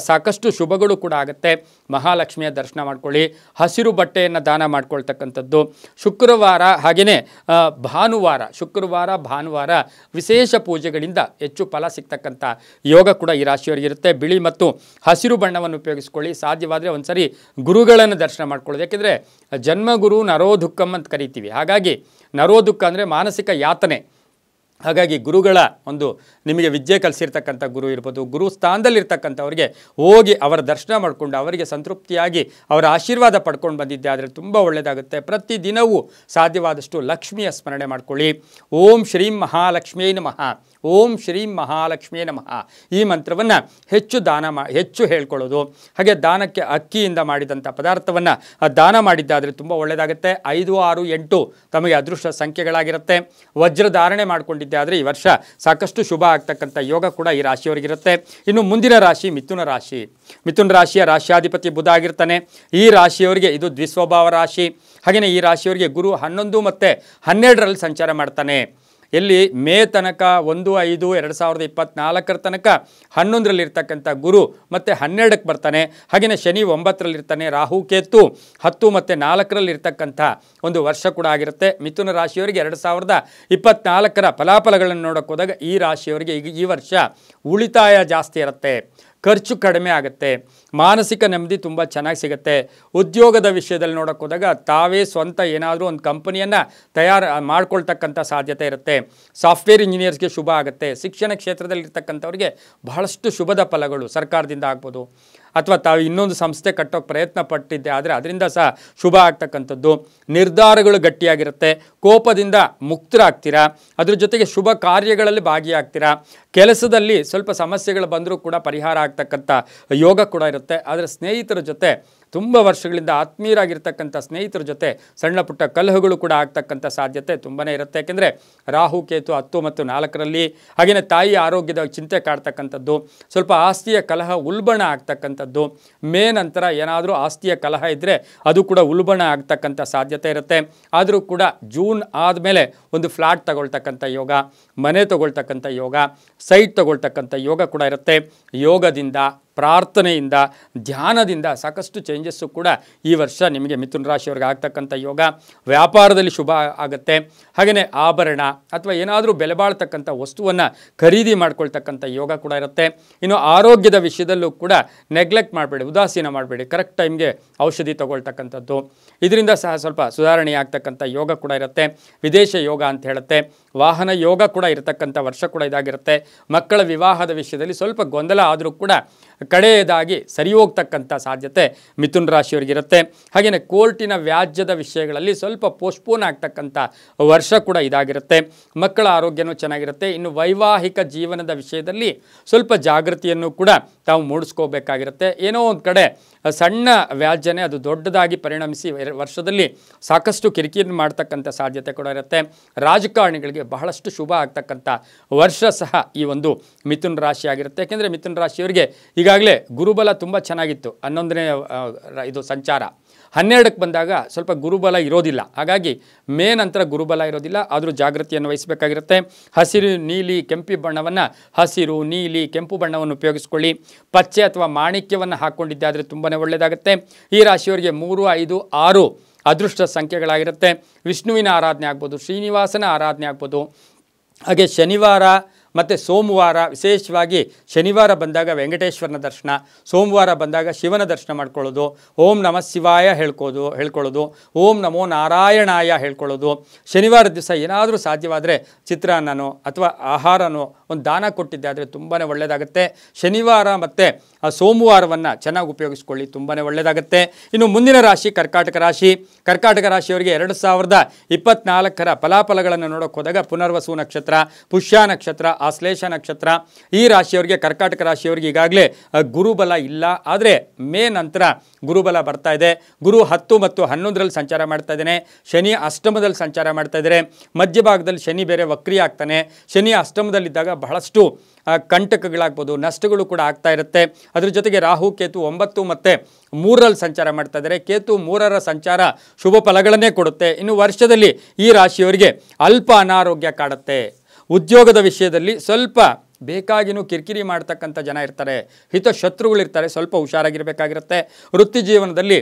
ಸಾಕಷ್ಟು ಶುಭಗಳು ಕೂಡ ಆಗುತ್ತೆ. ಮಹಾಲಕ್ಷ್ಮಿಯ ದರ್ಶನ ಮಾಡ್ಕೊಳ್ಳಿ. ಹಸಿರು ಬಟ್ಟೆಯನ್ನು ದಾನ ಮಾಡ್ಕೊಳ್ತಕ್ಕಂಥದ್ದು. ಶುಕ್ರವಾರ ಹಾಗೆಯೇ ಭಾನುವಾರ ವಿಶೇಷ ಪೂಜೆಗಳಿಂದ ಹೆಚ್ಚು ಫಲ ಸಿಗ್ತಕ್ಕಂಥ ಯೋಗ ಕೂಡ ಈ ರಾಶಿಯವರಿಗಿರುತ್ತೆ. ಬಿಳಿ ಮತ್ತು ಹಸಿರು ಬಣ್ಣವನ್ನು ಉಪಯೋಗಿಸ್ಕೊಳ್ಳಿ. ಸಾಧ್ಯವಾದರೆ ಒಂದು ಸರಿ ಗುರುಗಳನ್ನು ದರ್ಶನ ಮಾಡ್ಕೊಳ್ಳೋದು. ಯಾಕೆಂದರೆ ಜನ್ಮಗುರು ನರೋದುಃಖಂ ಅಂತ ಕರಿತೀವಿ. ಹಾಗಾಗಿ ನರೋದುಃಖ ಅಂದರೆ ಮಾನಸಿಕ ಯಾತನೆ. ಹಾಗಾಗಿ ಗುರುಗಳ ಒಂದು ನಿಮಗೆ ವಿದ್ಯೆ ಕಲಿಸಿರ್ತಕ್ಕಂಥ ಗುರು ಇರ್ಬೋದು, ಗುರು ಸ್ಥಾನದಲ್ಲಿರ್ತಕ್ಕಂಥವ್ರಿಗೆ ಹೋಗಿ ಅವರ ದರ್ಶನ ಮಾಡಿಕೊಂಡು ಅವರಿಗೆ ಸಂತೃಪ್ತಿಯಾಗಿ ಅವರ ಆಶೀರ್ವಾದ ಪಡ್ಕೊಂಡು ಬಂದಿದ್ದೆ ಆದರೆ ತುಂಬ ಒಳ್ಳೆಯದಾಗುತ್ತೆ. ಪ್ರತಿದಿನವೂ ಸಾಧ್ಯವಾದಷ್ಟು ಲಕ್ಷ್ಮಿಯ ಸ್ಮರಣೆ ಮಾಡ್ಕೊಳ್ಳಿ. ಓಂ ಶ್ರೀಂ ಮಹಾಲಕ್ಷ್ಮಿಯೇ ನಮಃ, ಓಂ ಶ್ರೀಂ ಮಹಾಲಕ್ಷ್ಮಿಯೇ ನಮಃ ಈ ಮಂತ್ರವನ್ನು ಹೆಚ್ಚು ಹೇಳ್ಕೊಳ್ಳೋದು. ಹಾಗೆ ದಾನಕ್ಕೆ ಅಕ್ಕಿಯಿಂದ ಮಾಡಿದಂಥ ಪದಾರ್ಥವನ್ನು ದಾನ ಮಾಡಿದ್ದಾದರೆ ತುಂಬ ಒಳ್ಳೆಯದಾಗುತ್ತೆ. 5, 6, 8 ತಮಗೆ ಅದೃಷ್ಟ ಸಂಖ್ಯೆಗಳಾಗಿರುತ್ತೆ. ವಜ್ರಧಾರಣೆ ಮಾಡಿಕೊಂಡಿದ್ದೆ ಆದರೆ ಈ ವರ್ಷ ಸಾಕಷ್ಟು ಶುಭ ಆಗ್ತಕ್ಕಂಥ ಯೋಗ ಕೂಡ ಈ ರಾಶಿಯವರಿಗಿರುತ್ತೆ. ಇನ್ನು ಮುಂದಿನ ರಾಶಿ ಮಿಥುನ ರಾಶಿ. ಮಿಥುನ ರಾಶಿಯ ರಾಶಿಯಾಧಿಪತಿ ಬುಧ ಆಗಿರ್ತಾನೆ. ಈ ರಾಶಿಯವರಿಗೆ ಇದು ದ್ವಿಸ್ವಭಾವ ರಾಶಿ. ಹಾಗೆಯೇ ಈ ರಾಶಿಯವರಿಗೆ ಗುರು 11 ಮತ್ತು 12ರಲ್ಲಿ ಸಂಚಾರ ಮಾಡ್ತಾನೆ. ಎಲ್ಲಿ ಮೇ ತನಕ 1/5/2024 ತನಕ 11ರಲ್ಲಿರ್ತಕ್ಕಂಥ ಗುರು ಮತ್ತು 12ಕ್ಕೆ ಬರ್ತಾನೆ. ಹಾಗೆಯೇ ಶನಿ 9ರಲ್ಲಿರ್ತಾನೆ. ರಾಹು ಕೇತು 10 ಮತ್ತು 4ರಲ್ಲಿರ್ತಕ್ಕಂಥ ಒಂದು ವರ್ಷ ಕೂಡ ಆಗಿರುತ್ತೆ. ಮಿಥುನ ರಾಶಿಯವರಿಗೆ 2024ರ ಫಲಾಫಲಗಳನ್ನು ನೋಡೋಕೆ ಹೋದಾಗ ಈ ರಾಶಿಯವರಿಗೆ ಈ ವರ್ಷ ಉಳಿತಾಯ ಜಾಸ್ತಿ ಇರುತ್ತೆ, ಖರ್ಚು ಕಡಿಮೆ ಆಗುತ್ತೆ, ಮಾನಸಿಕ ನೆಮ್ಮದಿ ತುಂಬ ಚೆನ್ನಾಗಿ ಸಿಗುತ್ತೆ. ಉದ್ಯೋಗದ ವಿಷಯದಲ್ಲಿ ನೋಡೋಕೆ ಹೋದಾಗ ತಾವೇ ಸ್ವಂತ ಏನಾದರೂ ಒಂದು ಕಂಪನಿಯನ್ನು ಮಾಡ್ಕೊಳ್ತಕ್ಕಂಥ ಸಾಧ್ಯತೆ ಇರುತ್ತೆ. ಸಾಫ್ಟ್ವೇರ್ ಇಂಜಿನಿಯರ್ಸ್ಗೆ ಶುಭ ಆಗುತ್ತೆ. ಶಿಕ್ಷಣ ಕ್ಷೇತ್ರದಲ್ಲಿರ್ತಕ್ಕಂಥವ್ರಿಗೆ ಬಹಳಷ್ಟು ಶುಭದ ಫಲಗಳು ಸರ್ಕಾರದಿಂದ ಆಗ್ಬೋದು ಅಥವಾ ತಾವು ಇನ್ನೊಂದು ಸಂಸ್ಥೆ ಕಟ್ಟೋಕ್ಕೆ ಪ್ರಯತ್ನ ಪಟ್ಟಿದ್ದೆ ಆದರೆ ಅದರಿಂದ ಸಹ ಶುಭ ಆಗ್ತಕ್ಕಂಥದ್ದು. ನಿರ್ಧಾರಗಳು ಗಟ್ಟಿಯಾಗಿರುತ್ತೆ. ಕೋಪದಿಂದ ಮುಕ್ತರಾಗ್ತೀರಾ. ಅದ್ರ ಜೊತೆಗೆ ಶುಭ ಕಾರ್ಯಗಳಲ್ಲಿ ಭಾಗಿಯಾಗ್ತೀರಾ. ಕೆಲಸದಲ್ಲಿ ಸ್ವಲ್ಪ ಸಮಸ್ಯೆಗಳು ಬಂದರೂ ಕೂಡ ಪರಿಹಾರ ಆಗ್ತಕ್ಕಂಥ ಯೋಗ ಕೂಡ ಇರುತ್ತೆ. ಆದರೆ ಸ್ನೇಹಿತರ ಜೊತೆ ತುಂಬ ವರ್ಷಗಳಿಂದ ಆತ್ಮೀಯರಾಗಿರ್ತಕ್ಕಂಥ ಸ್ನೇಹಿತರ ಜೊತೆ ಸಣ್ಣ ಪುಟ್ಟ ಕಲಹಗಳು ಕೂಡ ಆಗ್ತಕ್ಕಂಥ ಸಾಧ್ಯತೆ ತುಂಬಾ ಇರುತ್ತೆ. ಯಾಕೆಂದರೆ ರಾಹು ಕೇತು 10 ಮತ್ತು 4ರಲ್ಲಿ, ಹಾಗೆಯೇ ತಾಯಿ ಆರೋಗ್ಯದ ಚಿಂತೆ ಕಾಡ್ತಕ್ಕಂಥದ್ದು, ಸ್ವಲ್ಪ ಆಸ್ತಿಯ ಕಲಹ ಉಲ್ಬಣ ಆಗ್ತಕ್ಕಂಥದ್ದು, ಮೇ ನಂತರ ಏನಾದರೂ ಆಸ್ತಿಯ ಕಲಹ ಇದ್ದರೆ ಅದು ಕೂಡ ಉಲ್ಬಣ ಆಗ್ತಕ್ಕಂಥ ಸಾಧ್ಯತೆ ಇರುತ್ತೆ. ಆದರೂ ಕೂಡ ಜೂನ್ ಆದಮೇಲೆ ಒಂದು ಫ್ಲಾಟ್ ತಗೊಳ್ತಕ್ಕಂಥ ಯೋಗ, ಮನೆ ತಗೊಳ್ತಕ್ಕಂಥ ಯೋಗ, ಸೈಟ್ ತಗೊಳ್ತಕ್ಕಂಥ ಯೋಗ ಕೂಡ ಇರುತ್ತೆ. ಯೋಗದಿಂದ, ಪ್ರಾರ್ಥನೆಯಿಂದ, ಧ್ಯಾನದಿಂದ ಸಾಕಷ್ಟು ಚೇಂಜಸ್ಸು ಕೂಡ ಈ ವರ್ಷ ನಿಮಗೆ ಮಿಥುನ ರಾಶಿಯವ್ರಿಗೆ ಆಗ್ತಕ್ಕಂಥ ಯೋಗ. ವ್ಯಾಪಾರದಲ್ಲಿ ಶುಭ ಆಗುತ್ತೆ. ಹಾಗೆಯೇ ಆಭರಣ ಅಥವಾ ಏನಾದರೂ ಬೆಲೆ ಬಾಳ್ತಕ್ಕಂಥ ವಸ್ತುವನ್ನು ಖರೀದಿ ಮಾಡ್ಕೊಳ್ತಕ್ಕಂಥ ಯೋಗ ಕೂಡ ಇರುತ್ತೆ. ಇನ್ನು ಆರೋಗ್ಯದ ವಿಷಯದಲ್ಲೂ ಕೂಡ ನೆಗ್ಲೆಕ್ಟ್ ಮಾಡಬೇಡಿ, ಉದಾಸೀನ ಮಾಡಬೇಡಿ, ಕರೆಕ್ಟ್ ಟೈಮ್ಗೆ ಔಷಧಿ ತಗೊಳ್ತಕ್ಕಂಥದ್ದು, ಇದರಿಂದ ಸಹ ಸ್ವಲ್ಪ ಸುಧಾರಣೆ ಆಗ್ತಕ್ಕಂಥ ಯೋಗ ಕೂಡ ಇರುತ್ತೆ. ವಿದೇಶ ಯೋಗ ಅಂತ ಹೇಳುತ್ತೆ. ವಾಹನ ಯೋಗ ಕೂಡ ಇರತಕ್ಕಂಥ ವರ್ಷ ಕೂಡ ಇದಾಗಿರುತ್ತೆ. ಮಕ್ಕಳ ವಿವಾಹದ ವಿಷಯದಲ್ಲಿ ಸ್ವಲ್ಪ ಗೊಂದಲ ಆದರೂ ಕೂಡ ಕಡೆಯದಾಗಿ ಸರಿ ಹೋಗ್ತಕ್ಕಂಥ ಸಾಧ್ಯತೆ ಮಿಥುನ ರಾಶಿಯವರಿಗಿರುತ್ತೆ. ಹಾಗೆಯೇ ಕೋರ್ಟಿನ ವ್ಯಾಜ್ಯದ ವಿಷಯಗಳಲ್ಲಿ ಸ್ವಲ್ಪ ಪೋಸ್ಟ್ಪೋನ್ ಆಗ್ತಕ್ಕಂಥ ವರ್ಷ ಕೂಡ ಇದಾಗಿರುತ್ತೆ. ಮಕ್ಕಳ ಆರೋಗ್ಯನೂ ಚೆನ್ನಾಗಿರುತ್ತೆ. ಇನ್ನು ವೈವಾಹಿಕ ಜೀವನದ ವಿಷಯದಲ್ಲಿ ಸ್ವಲ್ಪ ಜಾಗೃತಿಯನ್ನು ಕೂಡ ತಾವು ಮೂಡಿಸ್ಕೋಬೇಕಾಗಿರುತ್ತೆ. ಏನೋ ಒಂದು ಕಡೆ ಸಣ್ಣ ವ್ಯಾಜ್ಯನೇ ಅದು ದೊಡ್ಡದಾಗಿ ಪರಿಣಮಿಸಿ ವರ್ಷದಲ್ಲಿ ಸಾಕಷ್ಟು ಕಿರಿಕಿರಿ ಮಾಡ್ತಕ್ಕಂಥ ಸಾಧ್ಯತೆ ಕೂಡ ಇರುತ್ತೆ. ರಾಜಕಾರಣಿಗಳಿಗೆ ಬಹಳಷ್ಟು ಶುಭ ಆಗ್ತಕ್ಕಂಥ ವರ್ಷ ಸಹ ಈ ಒಂದು ಮಿಥುನ ರಾಶಿ ಆಗಿರುತ್ತೆ. ಯಾಕೆಂದರೆ ಮಿಥುನ ರಾಶಿಯವರಿಗೆ ಈಗಾಗಲೇ ಗುರುಬಲ ತುಂಬ ಚೆನ್ನಾಗಿತ್ತು. 11ನೇ ಇದು ಸಂಚಾರ 12ಕ್ಕೆ ಬಂದಾಗ ಸ್ವಲ್ಪ ಗುರುಬಲ ಇರೋದಿಲ್ಲ. ಹಾಗಾಗಿ ಮೇ ನಂತರ ಗುರುಬಲ ಇರೋದಿಲ್ಲ. ಆದರೂ ಜಾಗೃತಿಯನ್ನು ವಹಿಸಬೇಕಾಗಿರುತ್ತೆ. ಹಸಿರು, ನೀಲಿ, ಕೆಂಪು ಬಣ್ಣವನ್ನು, ಹಸಿರು, ನೀಲಿ, ಕೆಂಪು ಬಣ್ಣವನ್ನು ಉಪಯೋಗಿಸ್ಕೊಳ್ಳಿ. ಪಚ್ಚೆ ಅಥವಾ ಮಾಣಿಕ್ಯವನ್ನು ಹಾಕ್ಕೊಂಡಿದ್ದಾದರೆ ತುಂಬಾ ಒಳ್ಳೆಯದಾಗುತ್ತೆ. ಈ ರಾಶಿಯವರಿಗೆ 3, 5, 6 ಅದೃಷ್ಟ ಸಂಖ್ಯೆಗಳಾಗಿರುತ್ತೆ. ವಿಷ್ಣುವಿನ ಆರಾಧನೆ ಆಗ್ಬೋದು, ಶ್ರೀನಿವಾಸನ ಆರಾಧನೆ ಆಗ್ಬೋದು. ಹಾಗೆ ಶನಿವಾರ ಮತ್ತು ಸೋಮವಾರ, ವಿಶೇಷವಾಗಿ ಶನಿವಾರ ಬಂದಾಗ ವೆಂಕಟೇಶ್ವರನ ದರ್ಶನ, ಸೋಮವಾರ ಬಂದಾಗ ಶಿವನ ದರ್ಶನ ಮಾಡ್ಕೊಳ್ಳೋದು, ಓಂ ನಮಃ ಶಿವಾಯ ಹೇಳ್ಕೊಳ್ಳೋದು, ಓಂ ನಮೋ ನಾರಾಯಣಾಯ ಹೇಳ್ಕೊಳ್ಳೋದು. ಶನಿವಾರ ದಿವಸ ಏನಾದರೂ ಸಾಧ್ಯವಾದರೆ ಚಿತ್ರಾನ್ನನೋ ಅಥವಾ ಆಹಾರನೋ ಒಂದು ದಾನ ಕೊಟ್ಟಿದ್ದೆ ಆದರೆ ತುಂಬಾ ಒಳ್ಳೆಯದಾಗುತ್ತೆ. ಶನಿವಾರ ಮತ್ತು ಸೋಮವಾರವನ್ನು ಚೆನ್ನಾಗಿ ಉಪಯೋಗಿಸ್ಕೊಳ್ಳಿ, ತುಂಬಾ ಒಳ್ಳೆಯದಾಗುತ್ತೆ. ಇನ್ನು ಮುಂದಿನ ರಾಶಿ ಕರ್ಕಾಟಕ ರಾಶಿ. ಕರ್ಕಾಟಕ ರಾಶಿಯವರಿಗೆ 2024ರ ಫಲಾಫಲಗಳನ್ನು ನೋಡೋಕೆ ಹೋದಾಗ ಪುನರ್ವಸು ನಕ್ಷತ್ರ, ಪುಷ್ಯ ನಕ್ಷತ್ರ, ಆಶ್ಲೇಷ ನಕ್ಷತ್ರ, ಈ ರಾಶಿಯವರಿಗೆ ಕರ್ಕಾಟಕ ರಾಶಿಯವರಿಗೆ ಈಗಾಗಲೇ ಗುರುಬಲ ಇಲ್ಲ. ಆದರೆ ಮೇ ನಂತರ ಗುರುಬಲ ಬರ್ತಾ ಇದೆ. ಗುರು 10 ಮತ್ತು 11ರಲ್ಲಿ ಸಂಚಾರ ಮಾಡ್ತಾ ಇದ್ದಾನೆ. ಶನಿ ಅಷ್ಟಮದಲ್ಲಿ ಸಂಚಾರ ಮಾಡ್ತಾ ಇದ್ದಾರೆ. ಮಧ್ಯಭಾಗದಲ್ಲಿ ಶನಿ ಬೇರೆ ವಕ್ರಿ ಆಗ್ತಾನೆ. ಶನಿ ಅಷ್ಟಮದಲ್ಲಿದ್ದಾಗ ಬಹಳಷ್ಟು ಕಂಟಕಗಳಾಗ್ಬೋದು, ನಷ್ಟಗಳು ಕೂಡ ಆಗ್ತಾ ಇರುತ್ತೆ. ಅದ್ರ ಜೊತೆಗೆ ರಾಹು ಕೇತು 9 ಮತ್ತು 3ರಲ್ಲಿ ಸಂಚಾರ ಮಾಡ್ತಾ ಇದ್ದಾರೆ. ಕೇತು 3ರ ಸಂಚಾರ ಶುಭ ಫಲಗಳನ್ನೇ ಕೊಡುತ್ತೆ. ಇನ್ನು ವರ್ಷದಲ್ಲಿ ಈ ರಾಶಿಯವರಿಗೆ ಅಲ್ಪ ಅನಾರೋಗ್ಯ ಕಾಡುತ್ತೆ. ಉದ್ಯೋಗದ ವಿಷಯದಲ್ಲಿ ಸ್ವಲ್ಪ ಬೇಕಾಗಿನೂ ಕಿರಿಕಿರಿ ಮಾಡ್ತಕ್ಕಂಥ ಜನ ಇರ್ತಾರೆ, ಹಿತಶತ್ರುಗಳಿರ್ತಾರೆ, ಸ್ವಲ್ಪ ಹುಷಾರಾಗಿರಬೇಕಾಗಿರುತ್ತೆ. ವೃತ್ತಿ ಜೀವನದಲ್ಲಿ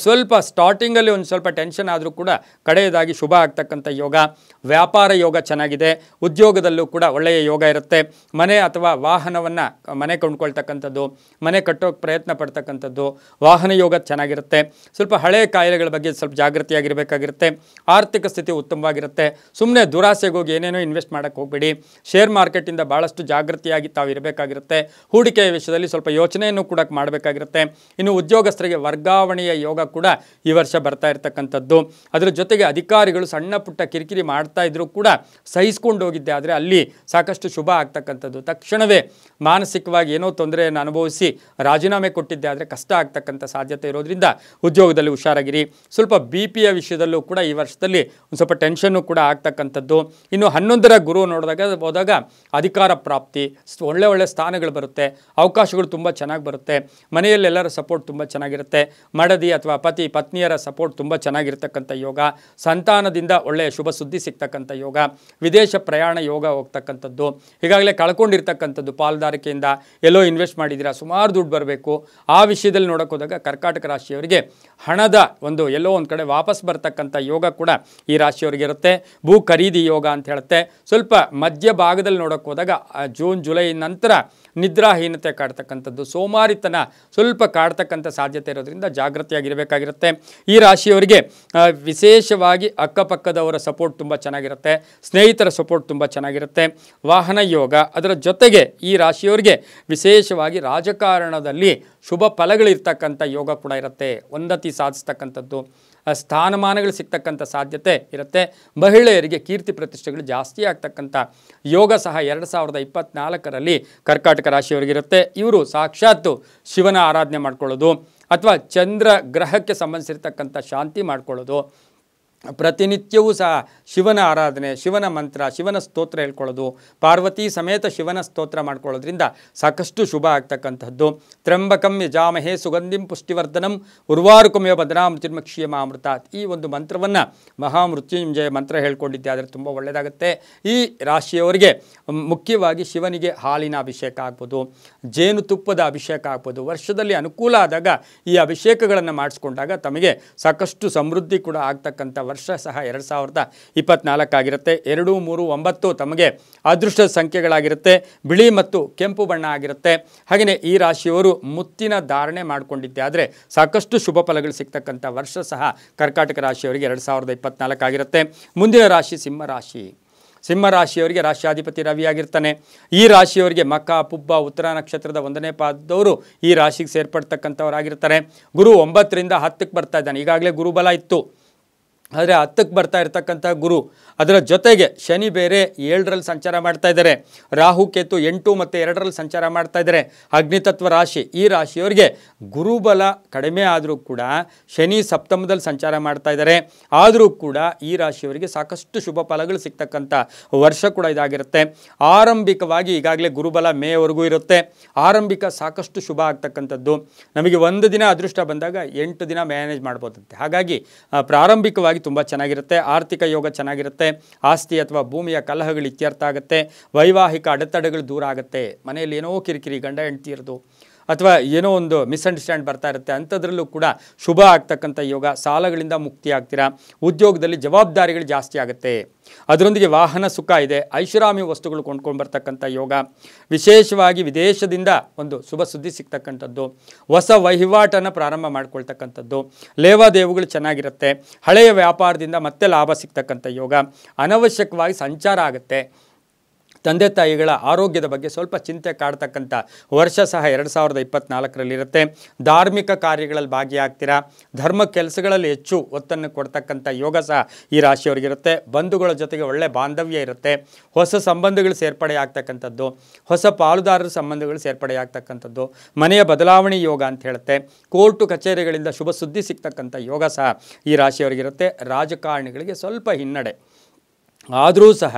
ಸ್ವಲ್ಪ ಸ್ಟಾರ್ಟಿಂಗಲ್ಲಿ ಒಂದು ಸ್ವಲ್ಪ ಟೆನ್ಷನ್ ಆದರೂ ಕೂಡ ಕಡೆಯದಾಗಿ ಶುಭ ಆಗ್ತಕ್ಕಂಥ ಯೋಗ. ವ್ಯಾಪಾರ ಯೋಗ ಚೆನ್ನಾಗಿದೆ. ಉದ್ಯೋಗದಲ್ಲೂ ಕೂಡ ಒಳ್ಳೆಯ ಯೋಗ ಇರುತ್ತೆ. ಮನೆ ಅಥವಾ ವಾಹನವನ್ನು ಮನೆ ಕೊಂಡ್ಕೊಳ್ತಕ್ಕಂಥದ್ದು, ಮನೆ ಕಟ್ಟೋಕ್ಕೆ ಪ್ರಯತ್ನ ಪಡ್ತಕ್ಕಂಥದ್ದು, ವಾಹನ ಯೋಗ ಚೆನ್ನಾಗಿರುತ್ತೆ. ಸ್ವಲ್ಪ ಹಳೆಯ ಕಾಯಿಲೆಗಳ ಬಗ್ಗೆ ಸ್ವಲ್ಪ ಜಾಗೃತಿಯಾಗಿರಬೇಕಾಗಿರುತ್ತೆ. ಆರ್ಥಿಕ ಸ್ಥಿತಿ ಉತ್ತಮವಾಗಿರುತ್ತೆ. ಸುಮ್ಮನೆ ದುರಾಸೆಗೆ ಹೋಗಿ ಏನೇನೋ ಇನ್ವೆಸ್ಟ್ ಮಾಡೋಕ್ಕೆ ಹೋಗಬೇಡಿ. ಶೇರ್ ಮಾರ್ಕೆಟಿಂದ ಭಾಳಷ್ಟು ಜಾಗೃತಿಯಾಗಿ ತಾವು ಇರಬೇಕಾಗಿರುತ್ತೆ. ಹೂಡಿಕೆಯ ವಿಷಯದಲ್ಲಿ ಸ್ವಲ್ಪ ಯೋಚನೆಯನ್ನು ಕೂಡ ಮಾಡಬೇಕಾಗಿರುತ್ತೆ. ಇನ್ನು ಉದ್ಯೋಗಸ್ಥರಿಗೆ ವರ್ಗಾವಣೆಯ ಯೋಗ ಕೂಡ ಈ ವರ್ಷ ಬರ್ತಾ ಇರತಕ್ಕಂಥದ್ದು. ಅದರ ಜೊತೆಗೆ ಅಧಿಕಾರಿಗಳು ಸಣ್ಣ ಪುಟ್ಟ ಕಿರಿಕಿರಿ ಮಾಡ್ತಾ ಇದ್ರೂ ಕೂಡ ಸಹಿಸ್ಕೊಂಡು ಹೋಗಿದ್ದೆ ಆದರೆ ಅಲ್ಲಿ ಸಾಕಷ್ಟು ಶುಭ ಆಗ್ತಕ್ಕಂಥದ್ದು. ತಕ್ಷಣವೇ ಮಾನಸಿಕವಾಗಿ ಏನೋ ತೊಂದರೆಯನ್ನು ಅನುಭವಿಸಿ ರಾಜೀನಾಮೆ ಕೊಟ್ಟಿದ್ದೆ ಆದರೆ ಕಷ್ಟ ಆಗ್ತಕ್ಕಂಥ ಸಾಧ್ಯತೆ ಇರೋದ್ರಿಂದ ಉದ್ಯೋಗದಲ್ಲಿ ಹುಷಾರಾಗಿರಿ. ಸ್ವಲ್ಪ BPಯ ವಿಷಯದಲ್ಲೂ ಕೂಡ ಈ ವರ್ಷದಲ್ಲಿ ಒಂದು ಸ್ವಲ್ಪ ಟೆನ್ಷನ್ನು ಕೂಡ ಆಗ್ತಕ್ಕಂಥದ್ದು. ಇನ್ನು 11ರ ಗುರು ಹೋದಾಗ ಅಧಿಕಾರ ಪ್ರಾಪ್ತಿ, ಒಳ್ಳೆ ಸ್ಥಾನಗಳು ಬರುತ್ತೆ, ಅವಕಾಶಗಳು ತುಂಬ ಚೆನ್ನಾಗಿ ಬರುತ್ತೆ. ಮನೆಯಲ್ಲೆಲ್ಲರ ಸಪೋರ್ಟ್ ತುಂಬ ಚೆನ್ನಾಗಿರುತ್ತೆ. ಮಡದಿ ಅಥವಾ ಪತಿ ಪತ್ನಿಯರ ಸಪೋರ್ಟ್ ತುಂಬ ಚೆನ್ನಾಗಿರ್ತಕ್ಕಂಥ ಯೋಗ. ಸಂತಾನದಿಂದ ಒಳ್ಳೆಯ ಶುಭ ಸುದ್ದಿ ಸಿಗ್ತಕ್ಕಂಥ ಯೋಗ. ವಿದೇಶ ಪ್ರಯಾಣ ಯೋಗ ಹೋಗ್ತಕ್ಕಂಥದ್ದು. ಈಗಾಗಲೇ ಕಳ್ಕೊಂಡಿರ್ತಕ್ಕಂಥದ್ದು ಪಾಲ್ದಾರಿಕೆಯಿಂದ ಎಲ್ಲೋ ಇನ್ವೆಸ್ಟ್ ಮಾಡಿದ್ದೀರಾ, ಸುಮಾರು ದುಡ್ಡು ಬರಬೇಕು, ಆ ವಿಷಯದಲ್ಲಿ ನೋಡೋಕೆ ಹೋದಾಗ ಕರ್ಕಾಟಕ ರಾಶಿಯವರಿಗೆ ಹಣದ ಒಂದು ಎಲ್ಲೋ ಒಂದು ಕಡೆ ವಾಪಸ್ ಬರ್ತಕ್ಕಂಥ ಯೋಗ ಕೂಡ ಈ ರಾಶಿಯವರಿಗೆ ಇರುತ್ತೆ. ಭೂ ಖರೀದಿ ಯೋಗ ಅಂತ ಹೇಳುತ್ತೆ. ಸ್ವಲ್ಪ ಮಧ್ಯ ಭಾಗದಲ್ಲಿ ನೋಡೋಕೆ ಹೋದಾಗ ಜೂನ್ ಜುಲೈ ನಂತರ ನಿದ್ರಾಹೀನತೆ ಕಾಡ್ತಕ್ಕಂಥದ್ದು, ಸೋಮಾರಿತನ ಸ್ವಲ್ಪ ಕಾಡ್ತಕ್ಕಂಥ ಸಾಧ್ಯತೆ ಇರೋದ್ರಿಂದ ಜಾಗೃತಿಯಾಗಿರಬೇಕಾಗಿರುತ್ತೆ. ಈ ರಾಶಿಯವರಿಗೆ ವಿಶೇಷವಾಗಿ ಅಕ್ಕಪಕ್ಕದವರ ಸಪೋರ್ಟ್ ತುಂಬ ಚೆನ್ನಾಗಿರುತ್ತೆ. ಸ್ನೇಹಿತರ ಸಪೋರ್ಟ್ ತುಂಬ ಚೆನ್ನಾಗಿರುತ್ತೆ. ವಾಹನ ಯೋಗ, ಅದರ ಜೊತೆಗೆ ಈ ರಾಶಿಯವರಿಗೆ ವಿಶೇಷವಾಗಿ ರಾಜಕಾರಣದಲ್ಲಿ ಶುಭ ಫಲಗಳಿರ್ತಕ್ಕಂಥ ಯೋಗ ಕೂಡ ಇರುತ್ತೆ. ಉನ್ನತಿ ಸಾಧಿಸ್ತಕ್ಕಂಥದ್ದು, ಸ್ಥಾನಮಾನಗಳು ಸಿಗ್ತಕ್ಕಂಥ ಸಾಧ್ಯತೆ ಇರುತ್ತೆ. ಮಹಿಳೆಯರಿಗೆ ಕೀರ್ತಿ ಪ್ರತಿಷ್ಠೆಗಳು ಜಾಸ್ತಿ ಆಗ್ತಕ್ಕಂಥ ಯೋಗ ಸಹ 2024ರಲ್ಲಿ ಕರ್ಕಾಟಕ ರಾಶಿಯವರಿಗಿರುತ್ತೆ. ಇವರು ಸಾಕ್ಷಾತ್ತು ಶಿವನ ಆರಾಧನೆ ಮಾಡ್ಕೊಳ್ಳೋದು, ಅಥವಾ ಚಂದ್ರ ಗ್ರಹಕ್ಕೆ ಸಂಬಂಧಿಸಿರ್ತಕ್ಕಂಥ ಶಾಂತಿ ಮಾಡ್ಕೊಳ್ಳೋದು, ಪ್ರತಿನಿತ್ಯವೂ ಸಹ ಶಿವನ ಆರಾಧನೆ, ಶಿವನ ಮಂತ್ರ, ಶಿವನ ಸ್ತೋತ್ರ ಹೇಳ್ಕೊಳ್ಳೋದು, ಪಾರ್ವತಿ ಸಮೇತ ಶಿವನ ಸ್ತೋತ್ರ ಮಾಡ್ಕೊಳ್ಳೋದ್ರಿಂದ ಸಾಕಷ್ಟು ಶುಭ ಆಗ್ತಕ್ಕಂಥದ್ದು. ತ್ರ್ಯಂಬಕಂ ಯಜಾಮಹೇ ಸುಗಂಧಿಂ ಪುಷ್ಟಿವರ್ಧನಂ ಉರ್ವಾರುಕಮೇವ ಬದನಾಂ ಜ್ಯೋತಿರ್ಮಕ್ಷೀಯಮಾಮೃತಾತ್. ಈ ಒಂದು ಮಂತ್ರವನ್ನು ಮಹಾಮೃತ್ಯುಂಜಯ ಮಂತ್ರ ಹೇಳ್ಕೊಂಡಿದ್ದೆ ಆದರೆ ತುಂಬ ಒಳ್ಳೆಯದಾಗುತ್ತೆ. ಈ ರಾಶಿಯವರಿಗೆ ಮುಖ್ಯವಾಗಿ ಶಿವನಿಗೆ ಹಾಲಿನ ಅಭಿಷೇಕ ಆಗ್ಬೋದು, ಜೇನುತುಪ್ಪದ ಅಭಿಷೇಕ ಆಗ್ಬೋದು. ವರ್ಷದಲ್ಲಿ ಅನುಕೂಲ ಆದಾಗ ಈ ಅಭಿಷೇಕಗಳನ್ನು ಮಾಡಿಸ್ಕೊಂಡಾಗ ತಮಗೆ ಸಾಕಷ್ಟು ಸಮೃದ್ಧಿ ಕೂಡ ಆಗ್ತಕ್ಕಂಥ ವರ್ಷ ಸಹ 2024 ಆಗಿರುತ್ತೆ. 2, 3, 9 ತಮಗೆ ಅದೃಷ್ಟದ ಸಂಖ್ಯೆಗಳಾಗಿರುತ್ತೆ. ಬಿಳಿ ಮತ್ತು ಕೆಂಪು ಬಣ್ಣ ಆಗಿರುತ್ತೆ. ಹಾಗೆಯೇ ಈ ರಾಶಿಯವರು ಮುತ್ತಿನ ಧಾರಣೆ ಮಾಡಿಕೊಂಡಿದ್ದೆ ಆದರೆ ಸಾಕಷ್ಟು ಶುಭ ಫಲಗಳು ಸಿಗ್ತಕ್ಕಂಥ ವರ್ಷ ಸಹ ಕರ್ಕಾಟಕ ರಾಶಿಯವರಿಗೆ 2024 ಆಗಿರುತ್ತೆ. ಮುಂದಿನ ರಾಶಿ ಸಿಂಹರಾಶಿ. ಸಿಂಹರಾಶಿಯವರಿಗೆ ರಾಶ್ಯಾಧಿಪತಿ ರವಿ ಆಗಿರ್ತಾನೆ. ಈ ರಾಶಿಯವರಿಗೆ ಮಕ, ಪುಬ್ಬ, ಉತ್ತರ ನಕ್ಷತ್ರದ 1ನೇ ಪಾದದವರು ಈ ರಾಶಿಗೆ ಸೇರ್ಪಡ್ತಕ್ಕಂಥವರಾಗಿರ್ತಾರೆ. ಗುರು 9ರಿಂದ 10ಕ್ಕೆ ಬರ್ತಾ ಇದ್ದಾನೆ. ಈಗಾಗಲೇ ಗುರುಬಲ ಇತ್ತು, ಆದರೆ 10ಕ್ಕೆ ಬರ್ತಾ ಇರ್ತಕ್ಕಂಥ ಗುರು, ಅದರ ಜೊತೆಗೆ ಶನಿ ಬೇರೆ 7ರಲ್ಲಿ ಸಂಚಾರ ಮಾಡ್ತಾ ಇದ್ದಾರೆ. ರಾಹು ಕೇತು 8 ಮತ್ತು 2ರಲ್ಲಿ ಸಂಚಾರ ಮಾಡ್ತಾ ಇದ್ದಾರೆ. ಅಗ್ನಿತತ್ವ ರಾಶಿ. ಈ ರಾಶಿಯವರಿಗೆ ಗುರುಬಲ ಕಡಿಮೆ ಆದರೂ ಕೂಡ ಶನಿ ಸಪ್ತಮದಲ್ಲಿ ಸಂಚಾರ ಮಾಡ್ತಾ ಇದ್ದಾರೆ. ಆದರೂ ಕೂಡ ಈ ರಾಶಿಯವರಿಗೆ ಸಾಕಷ್ಟು ಶುಭ ಫಲಗಳು ಸಿಗ್ತಕ್ಕಂಥ ವರ್ಷ ಕೂಡ ಇದಾಗಿರುತ್ತೆ. ಆರಂಭಿಕವಾಗಿ ಈಗಾಗಲೇ ಗುರುಬಲ ಮೇವರೆಗೂ ಇರುತ್ತೆ. ಆರಂಭಿಕ ಸಾಕಷ್ಟು ಶುಭ ಆಗ್ತಕ್ಕಂಥದ್ದು. ನಮಗೆ 1 ದಿನ ಅದೃಷ್ಟ ಬಂದಾಗ 8 ದಿನ ಮ್ಯಾನೇಜ್ ಮಾಡ್ಬೋದಂತೆ. ಹಾಗಾಗಿ ಪ್ರಾರಂಭಿಕವಾಗಿ ತುಂಬ ಚೆನ್ನಾಗಿರುತ್ತೆ. ಆರ್ಥಿಕ ಯೋಗ ಚೆನ್ನಾಗಿರುತ್ತೆ. ಆಸ್ತಿ ಅಥವಾ ಭೂಮಿಯ ಕಲಹಗಳು ಇತ್ಯರ್ಥ ಆಗುತ್ತೆ. ವೈವಾಹಿಕ ಅಡೆತಡೆಗಳು ದೂರ ಆಗುತ್ತೆ. ಮನೆಯಲ್ಲಿ ಏನೋ ಕಿರಿಕಿರಿ, ಗಂಡ ಹೆಂಡತಿ ಇರೋದು ಅಥವಾ ಏನೋ ಒಂದು ಮಿಸ್ಅಂಡರ್ಸ್ಟ್ಯಾಂಡ್ ಬರ್ತಾ ಇರುತ್ತೆ, ಅಂಥದ್ರಲ್ಲೂ ಕೂಡ ಶುಭ ಆಗ್ತಕ್ಕಂಥ ಯೋಗ. ಸಾಲಗಳಿಂದ ಮುಕ್ತಿ ಆಗ್ತೀರಾ. ಉದ್ಯೋಗದಲ್ಲಿ ಜವಾಬ್ದಾರಿಗಳು ಜಾಸ್ತಿ ಆಗುತ್ತೆ. ಅದರೊಂದಿಗೆ ವಾಹನ ಸುಖ ಇದೆ. ಐಷಾರಾಮಿ ವಸ್ತುಗಳು ಕೊಂಡ್ಕೊಂಡು ಬರ್ತಕ್ಕಂಥ ಯೋಗ. ವಿಶೇಷವಾಗಿ ವಿದೇಶದಿಂದ ಒಂದು ಶುಭ ಸುದ್ದಿ ಸಿಗ್ತಕ್ಕಂಥದ್ದು, ಹೊಸ ವಹಿವಾಟನ್ನು ಪ್ರಾರಂಭ ಮಾಡ್ಕೊಳ್ತಕ್ಕಂಥದ್ದು, ಲೇವಾದೇವುಗಳು ಚೆನ್ನಾಗಿರುತ್ತೆ. ಹಳೆಯ ವ್ಯಾಪಾರದಿಂದ ಮತ್ತೆ ಲಾಭ ಸಿಗ್ತಕ್ಕಂಥ ಯೋಗ. ಅನವಶ್ಯಕವಾಗಿ ಸಂಚಾರ ಆಗುತ್ತೆ. ತಂದೆ ತಾಯಿಗಳ ಆರೋಗ್ಯದ ಬಗ್ಗೆ ಸ್ವಲ್ಪ ಚಿಂತೆ ಕಾಡ್ತಕ್ಕಂಥ ವರ್ಷ ಸಹ 2024ರಲ್ಲಿರುತ್ತೆ. ಧಾರ್ಮಿಕ ಕಾರ್ಯಗಳಲ್ಲಿ ಭಾಗಿಯಾಗ್ತೀರಾ. ಧರ್ಮ ಕೆಲಸಗಳಲ್ಲಿ ಹೆಚ್ಚು ಒತ್ತನ್ನು ಕೊಡ್ತಕ್ಕಂಥ ಯೋಗ ಸಹ ಈ ರಾಶಿಯವರಿಗಿರುತ್ತೆ. ಬಂಧುಗಳ ಜೊತೆಗೆ ಒಳ್ಳೆ ಬಾಂಧವ್ಯ ಇರುತ್ತೆ. ಹೊಸ ಸಂಬಂಧಗಳು ಸೇರ್ಪಡೆ ಆಗ್ತಕ್ಕಂಥದ್ದು, ಹೊಸ ಪಾಲುದಾರರ ಸಂಬಂಧಗಳು ಸೇರ್ಪಡೆ ಆಗ್ತಕ್ಕಂಥದ್ದು, ಮನೆಯ ಬದಲಾವಣೆ ಯೋಗ ಅಂತ ಹೇಳುತ್ತೆ. ಕೋರ್ಟು ಕಚೇರಿಗಳಿಂದ ಶುಭ ಸುದ್ದಿ ಸಿಗ್ತಕ್ಕಂಥ ಯೋಗ ಸಹ ಈ ರಾಶಿಯವರಿಗಿರುತ್ತೆ. ರಾಜಕಾರಣಿಗಳಿಗೆ ಸ್ವಲ್ಪ ಹಿನ್ನಡೆ ಆದರೂ ಸಹ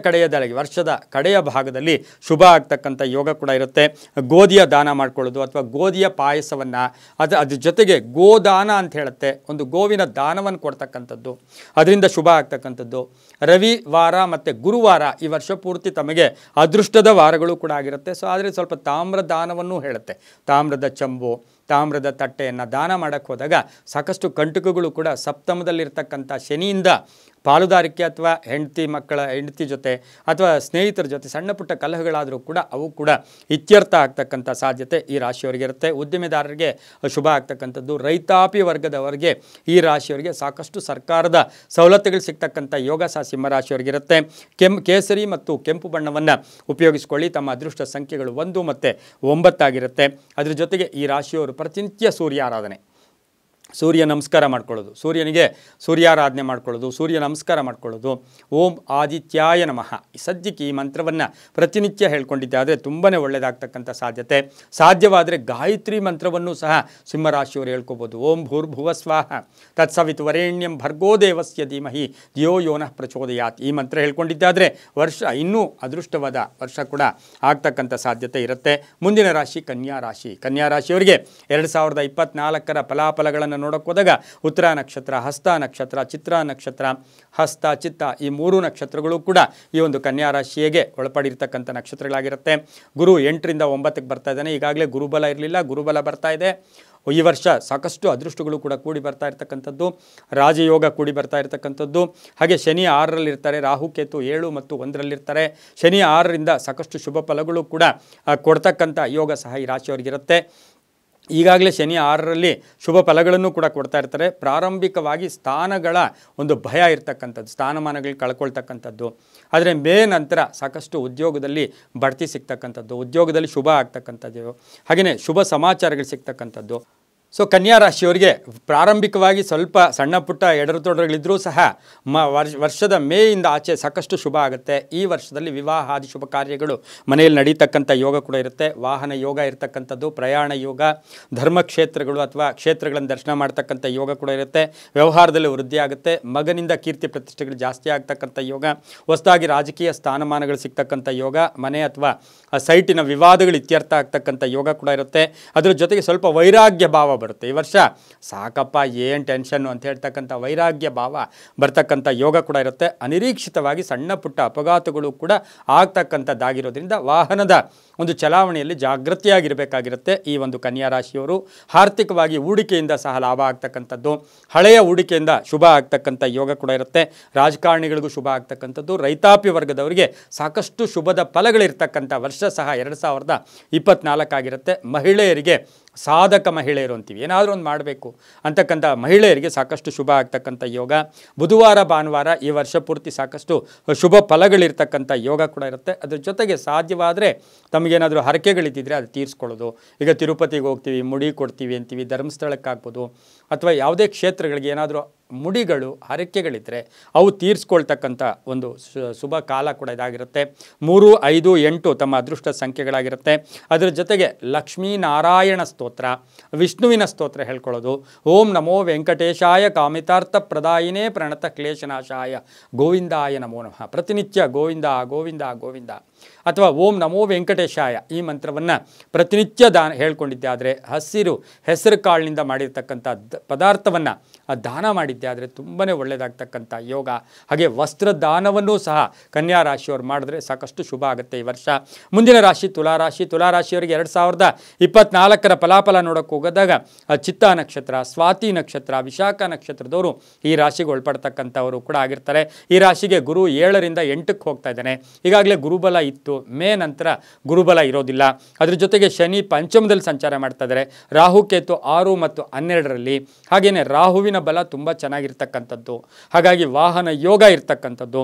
ಕಡೆಯದಲ್ಲಿ ವರ್ಷದ ಕಡೆಯ ಭಾಗದಲ್ಲಿ ಶುಭ ಆಗ್ತಕ್ಕಂಥ ಯೋಗ ಕೂಡ ಇರುತ್ತೆ. ಗೋಧಿಯ ದಾನ ಮಾಡ್ಕೊಳ್ಳೋದು ಅಥವಾ ಗೋಧಿಯ ಪಾಯಸವನ್ನು, ಅದ್ರ ಜೊತೆಗೆ ಗೋದಾನ ಅಂತ ಹೇಳುತ್ತೆ, ಒಂದು ಗೋವಿನ ದಾನವನ್ನು ಕೊಡ್ತಕ್ಕಂಥದ್ದು, ಅದರಿಂದ ಶುಭ ಆಗ್ತಕ್ಕಂಥದ್ದು. ರವಿವಾರ ಮತ್ತು ಗುರುವಾರ ಈ ವರ್ಷ ಪೂರ್ತಿ ತಮಗೆ ಅದೃಷ್ಟದ ವಾರಗಳು ಕೂಡ ಆಗಿರುತ್ತೆ. ಸೊ ಆದರೆ ಸ್ವಲ್ಪ ತಾಮ್ರ ದಾನವನ್ನು ಹೇಳುತ್ತೆ. ತಾಮ್ರದ ಚಂಬು, ತಾಮ್ರದ ತಟ್ಟೆಯನ್ನು ದಾನ ಮಾಡೋಕ್ಕೆ ಹೋದಾಗ ಸಾಕಷ್ಟು ಕಂಟಕಗಳು ಕೂಡ ಸಪ್ತಮದಲ್ಲಿರ್ತಕ್ಕಂಥ ಶನಿಯಿಂದ ಪಾಲುದಾರಿಕೆ ಅಥವಾ ಹೆಂಡತಿ ಜೊತೆ ಅಥವಾ ಸ್ನೇಹಿತರ ಜೊತೆ ಸಣ್ಣ ಪುಟ್ಟ ಕಲಹಗಳಾದರೂ ಕೂಡ ಅವು ಕೂಡ ಇತ್ಯರ್ಥ ಆಗ್ತಕ್ಕಂಥ ಸಾಧ್ಯತೆ ಈ ರಾಶಿಯವರಿಗೆ ಇರುತ್ತೆ. ಉದ್ಯಮಿದಾರರಿಗೆ ಶುಭ ಆಗ್ತಕ್ಕಂಥದ್ದು. ರೈತಾಪಿ ವರ್ಗದವರಿಗೆ ಈ ರಾಶಿಯವರಿಗೆ ಸಾಕಷ್ಟು ಸರ್ಕಾರದ ಸವಲತ್ತುಗಳು ಸಿಗ್ತಕ್ಕಂಥ ಯೋಗ ಸಹ ಸಿಂಹರಾಶಿಯವರಿಗಿರುತ್ತೆ. ಕೇಸರಿ ಮತ್ತು ಕೆಂಪು ಬಣ್ಣವನ್ನು ಉಪಯೋಗಿಸ್ಕೊಳ್ಳಿ. ತಮ್ಮ ಅದೃಷ್ಟ ಸಂಖ್ಯೆಗಳು 1 ಮತ್ತು 9 ಆಗಿರುತ್ತೆ. ಅದ್ರ ಜೊತೆಗೆ ಈ ರಾಶಿಯವರು ಪ್ರತಿನಿತ್ಯ ಸೂರ್ಯ ಆರಾಧನೆ, ಸೂರ್ಯ ನಮಸ್ಕಾರ ಮಾಡ್ಕೊಳ್ಳೋದು, ಸೂರ್ಯನಿಗೆ ಸೂರ್ಯಾರಾಧನೆ ಮಾಡ್ಕೊಳ್ಳೋದು, ಸೂರ್ಯ ನಮಸ್ಕಾರ ಮಾಡ್ಕೊಳ್ಳೋದು. ಓಂ ಆದಿತ್ಯಾಯ ನಮಃ ಸದ್ಯಕ್ಕೆ ಈ ಮಂತ್ರವನ್ನು ಪ್ರತಿನಿತ್ಯ ಹೇಳ್ಕೊಂಡಿದ್ದೆ ಆದರೆ ತುಂಬಾ ಒಳ್ಳೆಯದಾಗ್ತಕ್ಕಂಥ ಸಾಧ್ಯತೆ. ಸಾಧ್ಯವಾದರೆ ಗಾಯತ್ರಿ ಮಂತ್ರವನ್ನು ಸಹ ಸಿಂಹರಾಶಿಯವರು ಹೇಳ್ಕೊಬೋದು. ಓಂ ಭೂರ್ಭುವ ಸ್ವಾಹ ತತ್ಸವಿತುವರೇಣ್ಯಂ ಭರ್ಗೋ ದೇವಸ್ಯ ಧೀಮಹಿ ಧಿಯೋ ಯೋನಃ ಪ್ರಚೋದಯಾತ್. ಈ ಮಂತ್ರ ಹೇಳ್ಕೊಂಡಿದ್ದಾದರೆ ವರ್ಷ ಇನ್ನೂ ಅದೃಷ್ಟವಾದ ವರ್ಷ ಕೂಡ ಆಗ್ತಕ್ಕಂಥ ಸಾಧ್ಯತೆ ಇರುತ್ತೆ. ಮುಂದಿನ ರಾಶಿ ಕನ್ಯಾ ರಾಶಿ. ಕನ್ಯಾ ರಾಶಿಯವರಿಗೆ 2024ರ ಫಲಾಫಲಗಳನ್ನು ನೋಡೋಕೆ ಹೋದಾಗ ಉತ್ತರ ನಕ್ಷತ್ರ, ಹಸ್ತ ನಕ್ಷತ್ರ, ಚಿತ್ರ ನಕ್ಷತ್ರ, ಹಸ್ತ, ಚಿತ್ತ ಈ 3 ನಕ್ಷತ್ರಗಳು ಕೂಡ ಈ ಒಂದು ಕನ್ಯಾ ರಾಶಿಗೆ ಒಳಪಡಿರ್ತಕ್ಕಂಥ ನಕ್ಷತ್ರಗಳಾಗಿರುತ್ತೆ. ಗುರು 8ರಿಂದ 9ಕ್ಕೆ ಬರ್ತಾ ಇದ್ದಾನೆ. ಈಗಾಗಲೇ ಗುರುಬಲ ಇರಲಿಲ್ಲ, ಗುರುಬಲ ಬರ್ತಾ ಇದೆ. ಈ ವರ್ಷ ಸಾಕಷ್ಟು ಅದೃಷ್ಟಗಳು ಕೂಡ ಕೂಡಿ ಬರ್ತಾ ಇರ್ತಕ್ಕಂಥದ್ದು, ರಾಜಯೋಗ ಕೂಡಿ ಬರ್ತಾ ಇರ್ತಕ್ಕಂಥದ್ದು. ಹಾಗೆ ಶನಿ 6ರಲ್ಲಿರ್ತಾರೆ, ರಾಹು ಕೇತು 7 ಮತ್ತು 1ರಲ್ಲಿರ್ತಾರೆ. ಶನಿ 6ರಿಂದ ಸಾಕಷ್ಟು ಶುಭ ಫಲಗಳು ಕೂಡ ಕೊಡ್ತಕ್ಕಂಥ ಯೋಗ ಸಹ ಈ ರಾಶಿಯವರಿಗಿರುತ್ತೆ. ಈಗಾಗಲೇ ಶನಿ 6ರಲ್ಲಿ ಶುಭ ಫಲಗಳನ್ನು ಕೂಡ ಕೊಡ್ತಾ ಇರ್ತಾರೆ. ಪ್ರಾರಂಭಿಕವಾಗಿ ಸ್ಥಾನಗಳ ಒಂದು ಭಯ ಇರ್ತಕ್ಕಂಥದ್ದು, ಸ್ಥಾನಮಾನಗಳು ಕಳ್ಕೊಳ್ತಕ್ಕಂಥದ್ದು. ಆದರೆ ಮೇ ನಂತರ ಸಾಕಷ್ಟು ಉದ್ಯೋಗದಲ್ಲಿ ಬಡ್ತಿ ಸಿಗ್ತಕ್ಕಂಥದ್ದು, ಉದ್ಯೋಗದಲ್ಲಿ ಶುಭ ಆಗ್ತಕ್ಕಂಥದ್ದು, ಹಾಗೆಯೇ ಶುಭ ಸಮಾಚಾರಗಳು ಸಿಗ್ತಕ್ಕಂಥದ್ದು. ಸೊ ಕನ್ಯಾ ರಾಶಿಯವರಿಗೆ ಪ್ರಾರಂಭಿಕವಾಗಿ ಸ್ವಲ್ಪ ಸಣ್ಣ ಪುಟ್ಟ ಎಡರುತೊಡರುಗಳಿದ್ದರೂ ಸಹ ವರ್ಷದ ಮೇಯಿಂದ ಆಚೆ ಸಾಕಷ್ಟು ಶುಭ ಆಗುತ್ತೆ. ಈ ವರ್ಷದಲ್ಲಿ ವಿವಾಹಾದಿ ಶುಭ ಕಾರ್ಯಗಳು ಮನೆಯಲ್ಲಿ ನಡೀತಕ್ಕಂಥ ಯೋಗ ಕೂಡ ಇರುತ್ತೆ. ವಾಹನ ಯೋಗ ಇರತಕ್ಕಂಥದ್ದು, ಪ್ರಯಾಣ ಯೋಗ, ಧರ್ಮಕ್ಷೇತ್ರಗಳು ಅಥವಾ ಕ್ಷೇತ್ರಗಳನ್ನು ದರ್ಶನ ಮಾಡ್ತಕ್ಕಂಥ ಯೋಗ ಕೂಡ ಇರುತ್ತೆ. ವ್ಯವಹಾರದಲ್ಲಿ ವೃದ್ಧಿ ಆಗುತ್ತೆ. ಮಗನಿಂದ ಕೀರ್ತಿ ಪ್ರತಿಷ್ಠೆಗಳು ಜಾಸ್ತಿ ಆಗ್ತಕ್ಕಂಥ ಯೋಗ, ಹೊಸದಾಗಿ ರಾಜಕೀಯ ಸ್ಥಾನಮಾನಗಳು ಸಿಗ್ತಕ್ಕಂಥ ಯೋಗ, ಮನೆ ಅಥವಾ ಸೈಟಿನ ವಿವಾದಗಳು ಇತ್ಯರ್ಥ ಆಗ್ತಕ್ಕಂಥ ಯೋಗ ಕೂಡ ಇರುತ್ತೆ. ಅದರ ಜೊತೆಗೆ ಸ್ವಲ್ಪ ವೈರಾಗ್ಯ ಭಾವ ಬರುತ್ತೆ. ಈ ವರ್ಷ ಸಾಕಪ್ಪ ಏನು ಟೆನ್ಷನ್ನು ಅಂತ ಹೇಳ್ತಕ್ಕಂಥ ವೈರಾಗ್ಯ ಭಾವ ಬರ್ತಕ್ಕಂಥ ಯೋಗ ಕೂಡ ಇರುತ್ತೆ. ಅನಿರೀಕ್ಷಿತವಾಗಿ ಸಣ್ಣ ಪುಟ್ಟ ಅಪಘಾತಗಳು ಕೂಡ ಆಗ್ತಕ್ಕಂಥದ್ದಾಗಿರೋದ್ರಿಂದ ವಾಹನದ ಒಂದು ಚಲಾವಣೆಯಲ್ಲಿ ಜಾಗೃತಿಯಾಗಿರಬೇಕಾಗಿರುತ್ತೆ ಈ ಒಂದು ಕನ್ಯಾ ರಾಶಿಯವರು. ಆರ್ಥಿಕವಾಗಿ ಹೂಡಿಕೆಯಿಂದ ಸಹ ಲಾಭ ಆಗ್ತಕ್ಕಂಥದ್ದು, ಹಳೆಯ ಹೂಡಿಕೆಯಿಂದ ಶುಭ ಆಗ್ತಕ್ಕಂಥ ಯೋಗ ಕೂಡ ಇರುತ್ತೆ. ರಾಜಕಾರಣಿಗಳಿಗೂ ಶುಭ ಆಗ್ತಕ್ಕಂಥದ್ದು, ರೈತಾಪಿ ವರ್ಗದವರಿಗೆ ಸಾಕಷ್ಟು ಶುಭದ ಫಲಗಳಿರ್ತಕ್ಕಂಥ ವರ್ಷ ಸಹ 2024 ಆಗಿರುತ್ತೆ. ಮಹಿಳೆಯರಿಗೆ ಸಾಧಕ ಮಹಿಳೆಯರು ಅಂತೀವಿ, ಏನಾದರೂ ಒಂದು ಮಾಡಬೇಕು ಅಂತಕ್ಕಂಥ ಮಹಿಳೆಯರಿಗೆ ಸಾಕಷ್ಟು ಶುಭ ಆಗ್ತಕ್ಕಂಥ ಯೋಗ. ಬುಧವಾರ ಭಾನುವಾರ ಈ ವರ್ಷ ಪೂರ್ತಿ ಸಾಕಷ್ಟು ಶುಭ ಫಲಗಳಿರ್ತಕ್ಕಂಥ ಯೋಗ ಕೂಡ ಇರುತ್ತೆ. ಅದ್ರ ಜೊತೆಗೆ ಸಾಧ್ಯವಾದರೆ ತಮಗೇನಾದರೂ ಹರಕೆಗಳಿದ್ದಿದ್ರೆ ಅದು ತೀರಿಸ್ಕೊಳ್ಳೋದು. ಈಗ ತಿರುಪತಿಗೆ ಹೋಗ್ತೀವಿ, ಮುಡಿ ಕೊಡ್ತೀವಿ ಅಂತೀವಿ, ಧರ್ಮಸ್ಥಳಕ್ಕಾಗ್ಬೋದು ಅಥವಾ ಯಾವುದೇ ಕ್ಷೇತ್ರಗಳಿಗೆ ಏನಾದರೂ ಮುಡಿಗಳು ಹರಕೆಗಳಿದ್ದರೆ ಅವು ತೀರಿಸ್ಕೊಳ್ತಕ್ಕಂಥ ಒಂದು ಶುಭ ಕಾಲ ಕೂಡ ಇದಾಗಿರುತ್ತೆ. 3, 5, 8 ತಮ್ಮ ಅದೃಷ್ಟ ಸಂಖ್ಯೆಗಳಾಗಿರುತ್ತೆ. ಅದರ ಜೊತೆಗೆ ಲಕ್ಷ್ಮೀನಾರಾಯಣ ಸ್ತೋತ್ರ, ವಿಷ್ಣುವಿನ ಸ್ತೋತ್ರ ಹೇಳ್ಕೊಳ್ಳೋದು. ಓಂ ನಮೋ ವೆಂಕಟೇಶಾಯ ಕಾಮಿತಾರ್ಥ ಪ್ರದಾಯಿನೇ ಪ್ರಣತ ಕ್ಲೇಶನಾಶಾಯ ಗೋವಿಂದಾಯ ನಮೋ ನಮಃ. ಪ್ರತಿನಿತ್ಯ ಗೋವಿಂದ ಗೋವಿಂದ ಗೋವಿಂದ ಅಥವಾ ಓಂ ನಮೋ ವೆಂಕಟೇಶಾಯ ಈ ಮಂತ್ರವನ್ನು ಪ್ರತಿನಿತ್ಯ ಹೇಳ್ಕೊಂಡಿದ್ದೆ ಆದರೆ, ಹಸಿರು ಹೆಸರು ಕಾಳಿನಿಂದ ಮಾಡಿರ್ತಕ್ಕಂಥ ಪದಾರ್ಥವನ್ನು ದಾನ ಮಾಡಿದ್ದೆ ಆದರೆ ತುಂಬಾ ಒಳ್ಳೆಯದಾಗ್ತಕ್ಕಂಥ ಯೋಗ. ಹಾಗೆ ವಸ್ತ್ರದಾನವನ್ನೂ ಸಹ ಕನ್ಯಾ ರಾಶಿಯವರು ಮಾಡಿದ್ರೆ ಸಾಕಷ್ಟು ಶುಭ ಆಗುತ್ತೆ ಈ ವರ್ಷ. ಮುಂದಿನ ರಾಶಿ ತುಲಾರಾಶಿ. ತುಲಾರಾಶಿಯವರಿಗೆ 2024 ಫಲಾಫಲ ನೋಡೋಕ್ಕೆ ಹೋಗೋದಾಗ ಚಿತ್ತಾ ನಕ್ಷತ್ರ, ಸ್ವಾತಿ ನಕ್ಷತ್ರ, ವಿಶಾಖ ನಕ್ಷತ್ರದವರು ಈ ರಾಶಿಗೆ ಒಳಪಡ್ತಕ್ಕಂಥವರು ಕೂಡ ಆಗಿರ್ತಾರೆ. ಈ ರಾಶಿಗೆ ಗುರು 7ರಿಂದ 8ಕ್ಕೆ ಹೋಗ್ತಾ ಇದ್ದಾನೆ. ಈಗಾಗಲೇ ಗುರುಬಲ ಇತ್ತು, ಮೇ ನಂತರ ಗುರುಬಲ ಇರೋದಿಲ್ಲ. ಅದ್ರ ಜೊತೆಗೆ ಶನಿ ಪಂಚಮದಲ್ಲಿ ಸಂಚಾರ ಮಾಡ್ತಾ ಇದ್ದಾರೆ. ರಾಹು ಕೇತು 6 ಮತ್ತು 12ರಲ್ಲಿ. ಹಾಗೆಯೇ ರಾಹುವಿನ ಬಲ ತುಂಬ ಚೆನ್ನಾಗಿರ್ತಕ್ಕಂಥದ್ದು. ಹಾಗಾಗಿ ವಾಹನ ಯೋಗ ಇರ್ತಕ್ಕಂಥದ್ದು,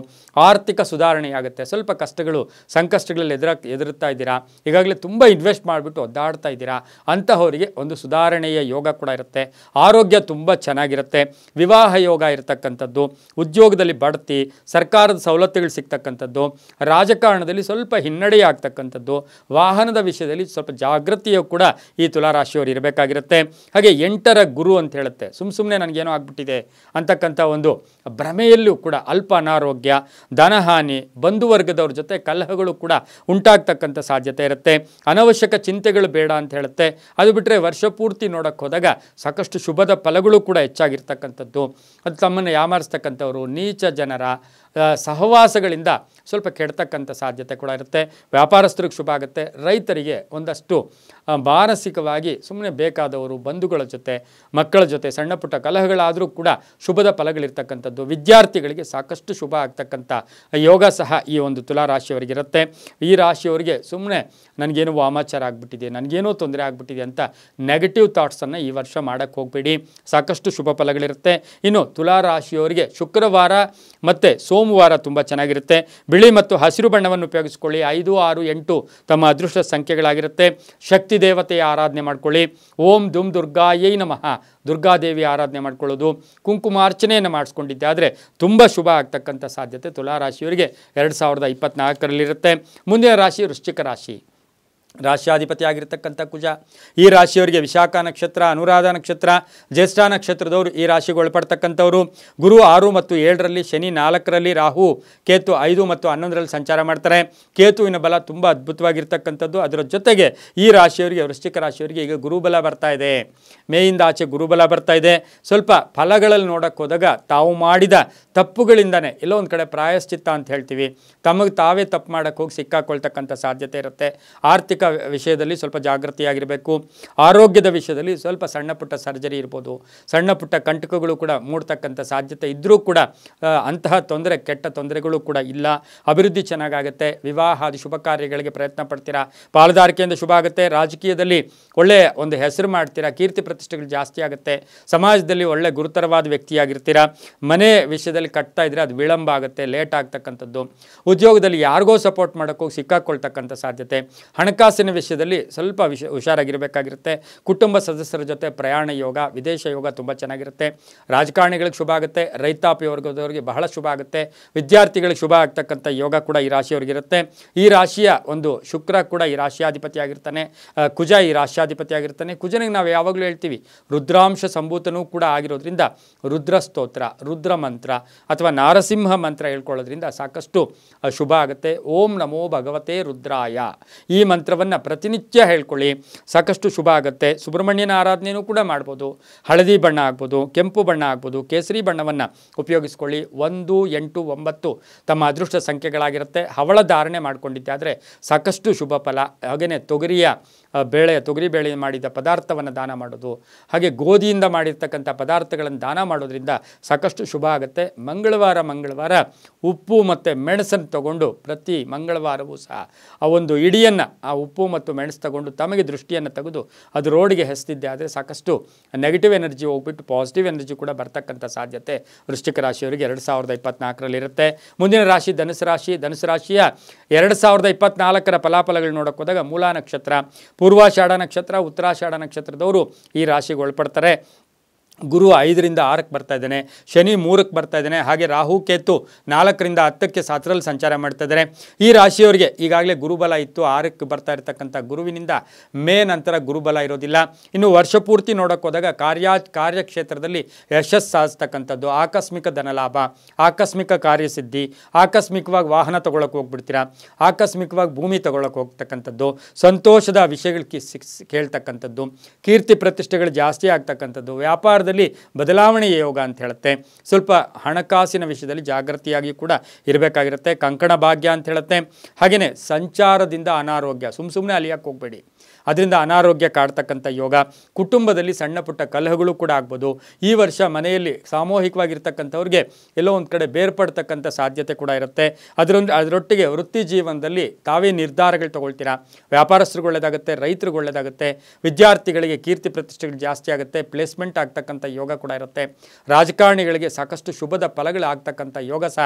ಆರ್ಥಿಕ ಸುಧಾರಣೆ ಆಗುತ್ತೆ. ಸ್ವಲ್ಪ ಕಷ್ಟಗಳು ಸಂಕಷ್ಟಗಳಲ್ಲಿ ಎದುರುತ್ತಾ ಇದ್ದೀರಾ, ಈಗಾಗಲೇ ತುಂಬ ಇನ್ವೆಸ್ಟ್ ಮಾಡಿಬಿಟ್ಟು ಒದ್ದಾಡ್ತಾ ಇದ್ದೀರಾ, ಅಂತಹವರಿಗೆ ಒಂದು ಸುಧಾರಣೆಯ ಯೋಗ ಕೂಡ ಇರುತ್ತೆ. ಆರೋಗ್ಯ ತುಂಬ ಚೆನ್ನಾಗಿರುತ್ತೆ. ವಿವಾಹ ಯೋಗ ಇರತಕ್ಕಂಥದ್ದು, ಉದ್ಯೋಗದಲ್ಲಿ ಬಡ್ತಿ, ಸರ್ಕಾರದ ಸವಲತ್ತುಗಳು ಸಿಗ್ತಕ್ಕಂಥದ್ದು, ರಾಜಕಾರಣದಲ್ಲಿ ಸ್ವಲ್ಪ ಹಿನ್ನಡೆ ಆಗ್ತಕ್ಕಂಥದ್ದು, ವಾಹನದ ವಿಷಯದಲ್ಲಿ ಸ್ವಲ್ಪ ಜಾಗೃತಿಯು ಕೂಡ ಈ ತುಲಾರಾಶಿಯವರು ಇರಬೇಕಾಗಿರುತ್ತೆ. ಹಾಗೆ 8ರ ಗುರು ಅಂತ ಹೇಳುತ್ತೆ, ಸುಮ್ಮನೆ ನನಗೇನೋ ಆಗ್ಬಿಟ್ಟಿದೆ ಅಂತಕ್ಕಂಥ ಒಂದು ಭ್ರಮೆಯಲ್ಲೂ ಕೂಡ ಅಲ್ಪ ಅನಾರೋಗ್ಯ, ಧನಹಾನಿ, ಬಂಧುವರ್ಗದವ್ರ ಜೊತೆ ಕಲಹಗಳು ಕೂಡ ಉಂಟಾಗ್ತಕ್ಕಂಥ ಸಾಧ್ಯತೆ ಇರುತ್ತೆ. ಅನವಶ್ಯಕ ಚಿಂತೆಗಳು ಬೇಡ ಅಂತ ಹೇಳುತ್ತೆ. ಅದು ಬಿಟ್ಟರೆ ವರ್ಷ ಪೂರ್ತಿ ನೋಡೋಕ್ಕೆ ಹೋದಾಗ ಸಾಕಷ್ಟು ಶುಭದ ಫಲಗಳು ಕೂಡ ಹೆಚ್ಚಾಗಿರ್ತಕ್ಕಂಥದ್ದು. ಅದು ತಮ್ಮನ್ನು ಯಾಮಾರಿಸ್ತಕ್ಕಂಥವ್ರು, ನೀಚ ಜನರ ಸಹವಾಸಗಳಿಂದ ಸ್ವಲ್ಪ ಕೆಡ್ತಕ್ಕಂಥ ಸಾಧ್ಯತೆ ಕೂಡ ಇರುತ್ತೆ. ವ್ಯಾಪಾರಸ್ಥರಿಗೆ ಶುಭ ಆಗುತ್ತೆ. ರೈತರಿಗೆ ಒಂದಷ್ಟು ಮಾನಸಿಕವಾಗಿ ಸುಮ್ಮನೆ ಬೇಕಾದವರು, ಬಂಧುಗಳ ಜೊತೆ, ಮಕ್ಕಳ ಜೊತೆ ಸಣ್ಣ ಪುಟ್ಟ ಕಲಹಗಳಾದರೂ ಕೂಡ ಶುಭದ ಫಲಗಳಿರ್ತಕ್ಕಂಥದ್ದು. ವಿದ್ಯಾರ್ಥಿಗಳಿಗೆ ಸಾಕಷ್ಟು ಶುಭ ಆಗ್ತಕ್ಕಂಥ ಯೋಗ ಸಹ ಈ ಒಂದು ತುಲಾರಾಶಿಯವರಿಗಿರುತ್ತೆ. ಈ ರಾಶಿಯವರಿಗೆ ಸುಮ್ಮನೆ ನನಗೇನೋ ವಾಮಾಚಾರ ಆಗಿಬಿಟ್ಟಿದೆ, ನನಗೇನೋ ತೊಂದರೆ ಆಗಿಬಿಟ್ಟಿದೆ ಅಂತ ನೆಗೆಟಿವ್ ಥಾಟ್ಸನ್ನು ಈ ವರ್ಷ ಮಾಡೋಕ್ಕೆ ಹೋಗಬೇಡಿ. ಸಾಕಷ್ಟು ಶುಭ ಫಲಗಳಿರುತ್ತೆ. ಇನ್ನು ತುಲಾರಾಶಿಯವರಿಗೆ ಶುಕ್ರವಾರ ಮತ್ತು ಸೋಮವಾರ ತುಂಬ ಚೆನ್ನಾಗಿರುತ್ತೆ. ಬಿಳಿ ಮತ್ತು ಹಸಿರು ಬಣ್ಣವನ್ನು ಉಪಯೋಗಿಸ್ಕೊಳ್ಳಿ. 5, 6, 8 ತಮ್ಮ ಅದೃಷ್ಟ ಸಂಖ್ಯೆಗಳಾಗಿರುತ್ತೆ. ಶಕ್ತಿ ದೇವತೆಯ ಆರಾಧನೆ ಮಾಡ್ಕೊಳ್ಳಿ. ಓಂ ದುಮ್ ದುರ್ಗಾಯೈ ನಮಃ, ದುರ್ಗಾದೇವಿ ಆರಾಧನೆ ಮಾಡ್ಕೊಳ್ಳೋದು, ಕುಂಕುಮಾರ್ಚನೆಯನ್ನು ಮಾಡಿಸ್ಕೊಂಡಿದ್ದೆ ಆದರೆ ತುಂಬ ಶುಭ ಆಗ್ತಕ್ಕಂಥ ಸಾಧ್ಯತೆ ತುಲಾರಾಶಿಯವರಿಗೆ 2024ರಲ್ಲಿರುತ್ತೆ. ಮುಂದಿನ ರಾಶಿ ವೃಶ್ಚಿಕ ರಾಶಿ. ರಾಶ್ಯಾಧಿಪತಿ ಆಗಿರ್ತಕ್ಕಂಥ ಕುಜ. ಈ ರಾಶಿಯವರಿಗೆ ವಿಶಾಖ ನಕ್ಷತ್ರ, ಅನುರಾಧ ನಕ್ಷತ್ರ, ಜ್ಯೇಷ್ಠ ನಕ್ಷತ್ರದವರು ಈ ರಾಶಿಗೆ ಒಳಪಡ್ತಕ್ಕಂಥವರು. ಗುರು 6 ಮತ್ತು 7ರಲ್ಲಿ, ಶನಿ 4ರಲ್ಲಿ, ರಾಹು ಕೇತು 5 ಮತ್ತು 11ರಲ್ಲಿ ಸಂಚಾರ ಮಾಡ್ತಾರೆ. ಕೇತುವಿನ ಬಲ ತುಂಬ ಅದ್ಭುತವಾಗಿರ್ತಕ್ಕಂಥದ್ದು. ಅದರ ಜೊತೆಗೆ ಈ ರಾಶಿಯವರಿಗೆ, ವೃಶ್ಚಿಕ ರಾಶಿಯವರಿಗೆ ಈಗ ಗುರುಬಲ ಬರ್ತಾ ಇದೆ. ಮೇಯಿಂದ ಆಚೆ ಗುರುಬಲ ಬರ್ತಾ ಇದೆ. ಸ್ವಲ್ಪ ಫಲಗಳಲ್ಲಿ ನೋಡೋಕ್ಕೆ ಹೋದಾಗ ತಾವು ಮಾಡಿದ ತಪ್ಪುಗಳಿಂದನೇ ಎಲ್ಲೋ ಒಂದು ಕಡೆ ಪ್ರಾಯಶ್ಚಿತ್ತ ಅಂತ ಹೇಳ್ತೀವಿ, ತಮಗೆ ತಾವೇ ತಪ್ಪು ಮಾಡೋಕ್ಕೆ ಹೋಗಿ ಸಿಕ್ಕಾಕೊಳ್ತಕ್ಕಂಥ ಸಾಧ್ಯತೆ ಇರುತ್ತೆ. ಆರ್ಥಿಕ ವಿಷಯದಲ್ಲಿ ಸ್ವಲ್ಪ ಜಾಗೃತಿಯಾಗಿರಬೇಕು. ಆರೋಗ್ಯದ ವಿಷಯದಲ್ಲಿ ಸ್ವಲ್ಪ ಸಣ್ಣ ಪುಟ್ಟ ಸರ್ಜರಿ ಇರ್ಬೋದು, ಸಣ್ಣ ಪುಟ್ಟ ಕಂಟಕಗಳು ಕೂಡ ಮೂಡ್ತಕ್ಕಂಥ ಸಾಧ್ಯತೆ ಇದ್ದರೂ ಕೂಡ ಅಂತಹ ತೊಂದರೆ, ಕೆಟ್ಟ ತೊಂದರೆಗಳು ಕೂಡ ಇಲ್ಲ. ಅಭಿವೃದ್ಧಿ ಚೆನ್ನಾಗಾಗುತ್ತೆ. ವಿವಾಹಾದಿ ಶುಭ ಕಾರ್ಯಗಳಿಗೆ ಪ್ರಯತ್ನ ಪಡ್ತೀರಾ. ಪಾಲುದಾರಿಕೆಯಿಂದ ಶುಭ ಆಗುತ್ತೆ. ರಾಜಕೀಯದಲ್ಲಿ ಒಳ್ಳೆಯ ಒಂದು ಹೆಸರು ಮಾಡ್ತೀರಾ. ಕೀರ್ತಿ ಪ್ರತಿಷ್ಠೆಗಳು ಜಾಸ್ತಿ ಆಗುತ್ತೆ. ಸಮಾಜದಲ್ಲಿ ಒಳ್ಳೆ ಗುರುತರವಾದ ವ್ಯಕ್ತಿಯಾಗಿರ್ತೀರಾ. ಮನೆ ವಿಷಯದಲ್ಲಿ ಕಟ್ತಾ ಇದ್ರೆ ಅದು ವಿಳಂಬ ಆಗುತ್ತೆ, ಲೇಟ್ ಆಗ್ತಕ್ಕಂಥದ್ದು. ಉದ್ಯೋಗದಲ್ಲಿ ಯಾರಿಗೋ ಸಪೋರ್ಟ್ ಮಾಡೋಕ್ಕೆ ಹೋಗಿ ಸಿಕ್ಕಾಕೊಳ್ತಕ್ಕಂಥ ಸಾಧ್ಯತೆ. ಹಣಕಾಸು ಹಣಕಾಸಿನ ವಿಷಯದಲ್ಲಿ ಸ್ವಲ್ಪ ಹುಷಾರಾಗಿರಬೇಕಾಗಿರುತ್ತೆ. ಕುಟುಂಬ ಸದಸ್ಯರ ಜೊತೆ ಪ್ರಯಾಣ ಯೋಗ, ವಿದೇಶ ಯೋಗ ತುಂಬ ಚೆನ್ನಾಗಿರುತ್ತೆ. ರಾಜಕಾರಣಿಗಳಿಗೆ ಶುಭ ಆಗುತ್ತೆ. ರೈತಾಪಿ ವರ್ಗದವರಿಗೆ ಬಹಳ ಶುಭ ಆಗುತ್ತೆ. ವಿದ್ಯಾರ್ಥಿಗಳಿಗೆ ಶುಭ ಆಗ್ತಕ್ಕಂಥ ಯೋಗ ಕೂಡ ಈ ರಾಶಿಯವರಿಗಿರುತ್ತೆ. ಈ ರಾಶಿಯ ಒಂದು ಶುಕ್ರ ಕೂಡ ಈ ರಾಶಿಯಾಧಿಪತಿ ಆಗಿರ್ತಾನೆ, ಕುಜ ಈ ರಾಶಿಯಾಧಿಪತಿ ಆಗಿರ್ತಾನೆ. ಕುಜನಿಗೆ ನಾವು ಯಾವಾಗಲೂ ಹೇಳ್ತೀವಿ ರುದ್ರಾಂಶ ಸಂಭೂತನೂ ಕೂಡ ಆಗಿರೋದ್ರಿಂದ ರುದ್ರ ಸ್ತೋತ್ರ, ರುದ್ರ ಮಂತ್ರ ಅಥವಾ ನಾರಸಿಂಹ ಮಂತ್ರ ಹೇಳ್ಕೊಳ್ಳೋದ್ರಿಂದ ಸಾಕಷ್ಟು ಶುಭ ಆಗುತ್ತೆ. ಓಂ ನಮೋ ಭಗವತೆ ರುದ್ರಾಯ ಈ ಮಂತ್ರವನ್ನು ಪ್ರತಿನಿತ್ಯ ಹೇಳ್ಕೊಳ್ಳಿ, ಸಾಕಷ್ಟು ಶುಭ ಆಗುತ್ತೆ. ಸುಬ್ರಹ್ಮಣ್ಯನ ಆರಾಧನೆಯೂ ಕೂಡ ಮಾಡ್ಬೋದು. ಹಳದಿ ಬಣ್ಣ ಆಗ್ಬೋದು, ಕೆಂಪು ಬಣ್ಣ ಆಗ್ಬೋದು, ಕೇಸರಿ ಬಣ್ಣವನ್ನು ಉಪಯೋಗಿಸ್ಕೊಳ್ಳಿ. 1, 8, 9 ತಮ್ಮ ಅದೃಷ್ಟ ಸಂಖ್ಯೆಗಳಾಗಿರುತ್ತೆ. ಹವಳ ಧಾರಣೆ ಮಾಡಿಕೊಂಡಿದ್ದಾದರೆ ಸಾಕಷ್ಟು ಶುಭ ಫಲ. ಹಾಗೆಯೇ ತೊಗರಿ ಬೇಳೆ ಮಾಡಿದ ಪದಾರ್ಥವನ್ನು ದಾನ ಮಾಡೋದು, ಹಾಗೆ ಗೋಧಿಯಿಂದ ಮಾಡಿರ್ತಕ್ಕಂಥ ಪದಾರ್ಥಗಳನ್ನು ದಾನ ಮಾಡೋದ್ರಿಂದ ಸಾಕಷ್ಟು ಶುಭ ಆಗುತ್ತೆ. ಮಂಗಳವಾರ ಉಪ್ಪು ಮತ್ತು ಮೆಣಸನ್ನು ತಗೊಂಡು ಪ್ರತಿ ಮಂಗಳವಾರವೂ ಸಹ ಆ ಒಂದು ಇಡಿಯನ್ನು, ಆ ಉಪ್ಪು ಮತ್ತು ಮೆಣಸು ತಗೊಂಡು ತಮಗೆ ದೃಷ್ಟಿಯನ್ನು ತೆಗೆದು ಅದು ರೋಡಿಗೆ ಹೆಸೆದಿದ್ದೆ ಆದರೆ ಸಾಕಷ್ಟು ನೆಗೆಟಿವ್ ಎನರ್ಜಿ ಹೋಗ್ಬಿಟ್ಟು ಪಾಸಿಟಿವ್ ಎನರ್ಜಿ ಕೂಡ ಬರ್ತಕ್ಕಂಥ ಸಾಧ್ಯತೆ ವೃಶ್ಚಿಕ ರಾಶಿಯವರಿಗೆ 2024ರಲ್ಲಿ ಇರುತ್ತೆ. ಮುಂದಿನ ರಾಶಿ ಧನುಸು ರಾಶಿ. ಧನುಸು ರಾಶಿಯ 2024ರ ಫಲಾಫಲಗಳು ನೋಡೋಕೆ ಹೋದಾಗ ಮೂಲ ನಕ್ಷತ್ರ, ಪೂರ್ವಾಷಾಢ ನಕ್ಷತ್ರ, ಉತ್ತರಾಷಾಢ ನಕ್ಷತ್ರದವರು ಈ ರಾಶಿಗೆ ಒಳಪಡ್ತಾರೆ. ಗುರು 5ರಿಂದ 6ಕ್ಕೆ ಬರ್ತಾ ಇದ್ದಾನೆ, ಶನಿ 3ಕ್ಕೆ ಬರ್ತಾ ಇದ್ದಾನೆ, ಹಾಗೆ ರಾಹು ಕೇತು 4ರಿಂದ 10ಕ್ಕೆ ಸಾತ್ರದಲ್ಲಿ ಸಂಚಾರ ಮಾಡ್ತಾ ಇದ್ದಾರೆ. ಈ ರಾಶಿಯವರಿಗೆ ಈಗಾಗಲೇ ಗುರುಬಲ ಇತ್ತು. 6ಕ್ಕೆ ಬರ್ತಾ ಇರತಕ್ಕಂಥ ಗುರುವಿನಿಂದ ಮೇ ನಂತರ ಗುರುಬಲ ಇರೋದಿಲ್ಲ. ಇನ್ನು ವರ್ಷ ಪೂರ್ತಿ ನೋಡೋಕೆ ಹೋದಾಗ ಕಾರ್ಯಕ್ಷೇತ್ರದಲ್ಲಿ ಯಶಸ್ಸು ಸಾಧಿಸ್ತಕ್ಕಂಥದ್ದು, ಆಕಸ್ಮಿಕ ಧನಲಾಭ, ಆಕಸ್ಮಿಕ ಕಾರ್ಯಸಿದ್ಧಿ, ಆಕಸ್ಮಿಕವಾಗಿ ವಾಹನ ತೊಗೊಳಕ್ಕೆ ಹೋಗ್ಬಿಡ್ತೀರಾ, ಆಕಸ್ಮಿಕವಾಗಿ ಭೂಮಿ ತೊಗೊಳಕ್ಕೆ ಹೋಗ್ತಕ್ಕಂಥದ್ದು, ಸಂತೋಷದ ವಿಷಯಗಳು ಕೇಳ್ತಕ್ಕಂಥದ್ದು, ಕೀರ್ತಿ ಪ್ರತಿಷ್ಠೆಗಳು ಜಾಸ್ತಿ ಆಗ್ತಕ್ಕಂಥದ್ದು, ವ್ಯಾಪಾರ ಬದಲಾವಣೆಯ ಯೋಗ ಅಂತ ಹೇಳುತ್ತೆ. ಸ್ವಲ್ಪ ಹಣಕಾಸಿನ ವಿಷಯದಲ್ಲಿ ಜಾಗೃತಿಯಾಗಿ ಕೂಡ ಇರಬೇಕಾಗಿರುತ್ತೆ. ಕಂಕಣ ಭಾಗ್ಯ ಅಂತ ಹೇಳುತ್ತೆ. ಹಾಗೆಯೇ ಸಂಚಾರದಿಂದ ಅನಾರೋಗ್ಯ, ಸುಮ್ಮನೆ ಅಲಿಯಕ್ಕೆ ಹೋಗಬೇಡಿ, ಅದರಿಂದ ಅನಾರೋಗ್ಯ ಕಾಡ್ತಕ್ಕಂಥ ಯೋಗ. ಕುಟುಂಬದಲ್ಲಿ ಸಣ್ಣ ಪುಟ್ಟ ಕಲಹಗಳು ಕೂಡ ಆಗ್ಬೋದು. ಈ ವರ್ಷ ಮನೆಯಲ್ಲಿ ಸಾಮೂಹಿಕವಾಗಿರ್ತಕ್ಕಂಥವ್ರಿಗೆ ಎಲ್ಲೋ ಒಂದು ಕಡೆ ಬೇರ್ಪಡ್ತಕ್ಕಂಥ ಸಾಧ್ಯತೆ ಕೂಡ ಇರುತ್ತೆ. ಅದರೊಟ್ಟಿಗೆ ವೃತ್ತಿ ಜೀವನದಲ್ಲಿ ತಾವೇ ನಿರ್ಧಾರಗಳು ತಗೊಳ್ತೀರಾ. ವ್ಯಾಪಾರಸ್ಥರಿಗೆ ಒಳ್ಳೆಯದಾಗುತ್ತೆ, ರೈತರಿಗೆ ಒಳ್ಳೆಯದಾಗುತ್ತೆ, ವಿದ್ಯಾರ್ಥಿಗಳಿಗೆ ಕೀರ್ತಿ ಪ್ರತಿಷ್ಠೆಗಳು ಜಾಸ್ತಿ ಆಗುತ್ತೆ, ಪ್ಲೇಸ್ಮೆಂಟ್ ಆಗ್ತಕ್ಕಂಥ ಯೋಗ ಕೂಡ ಇರುತ್ತೆ. ರಾಜಕಾರಣಿಗಳಿಗೆ ಸಾಕಷ್ಟು ಶುಭದ ಫಲಗಳು ಆಗ್ತಕ್ಕಂಥ ಯೋಗ ಸಹ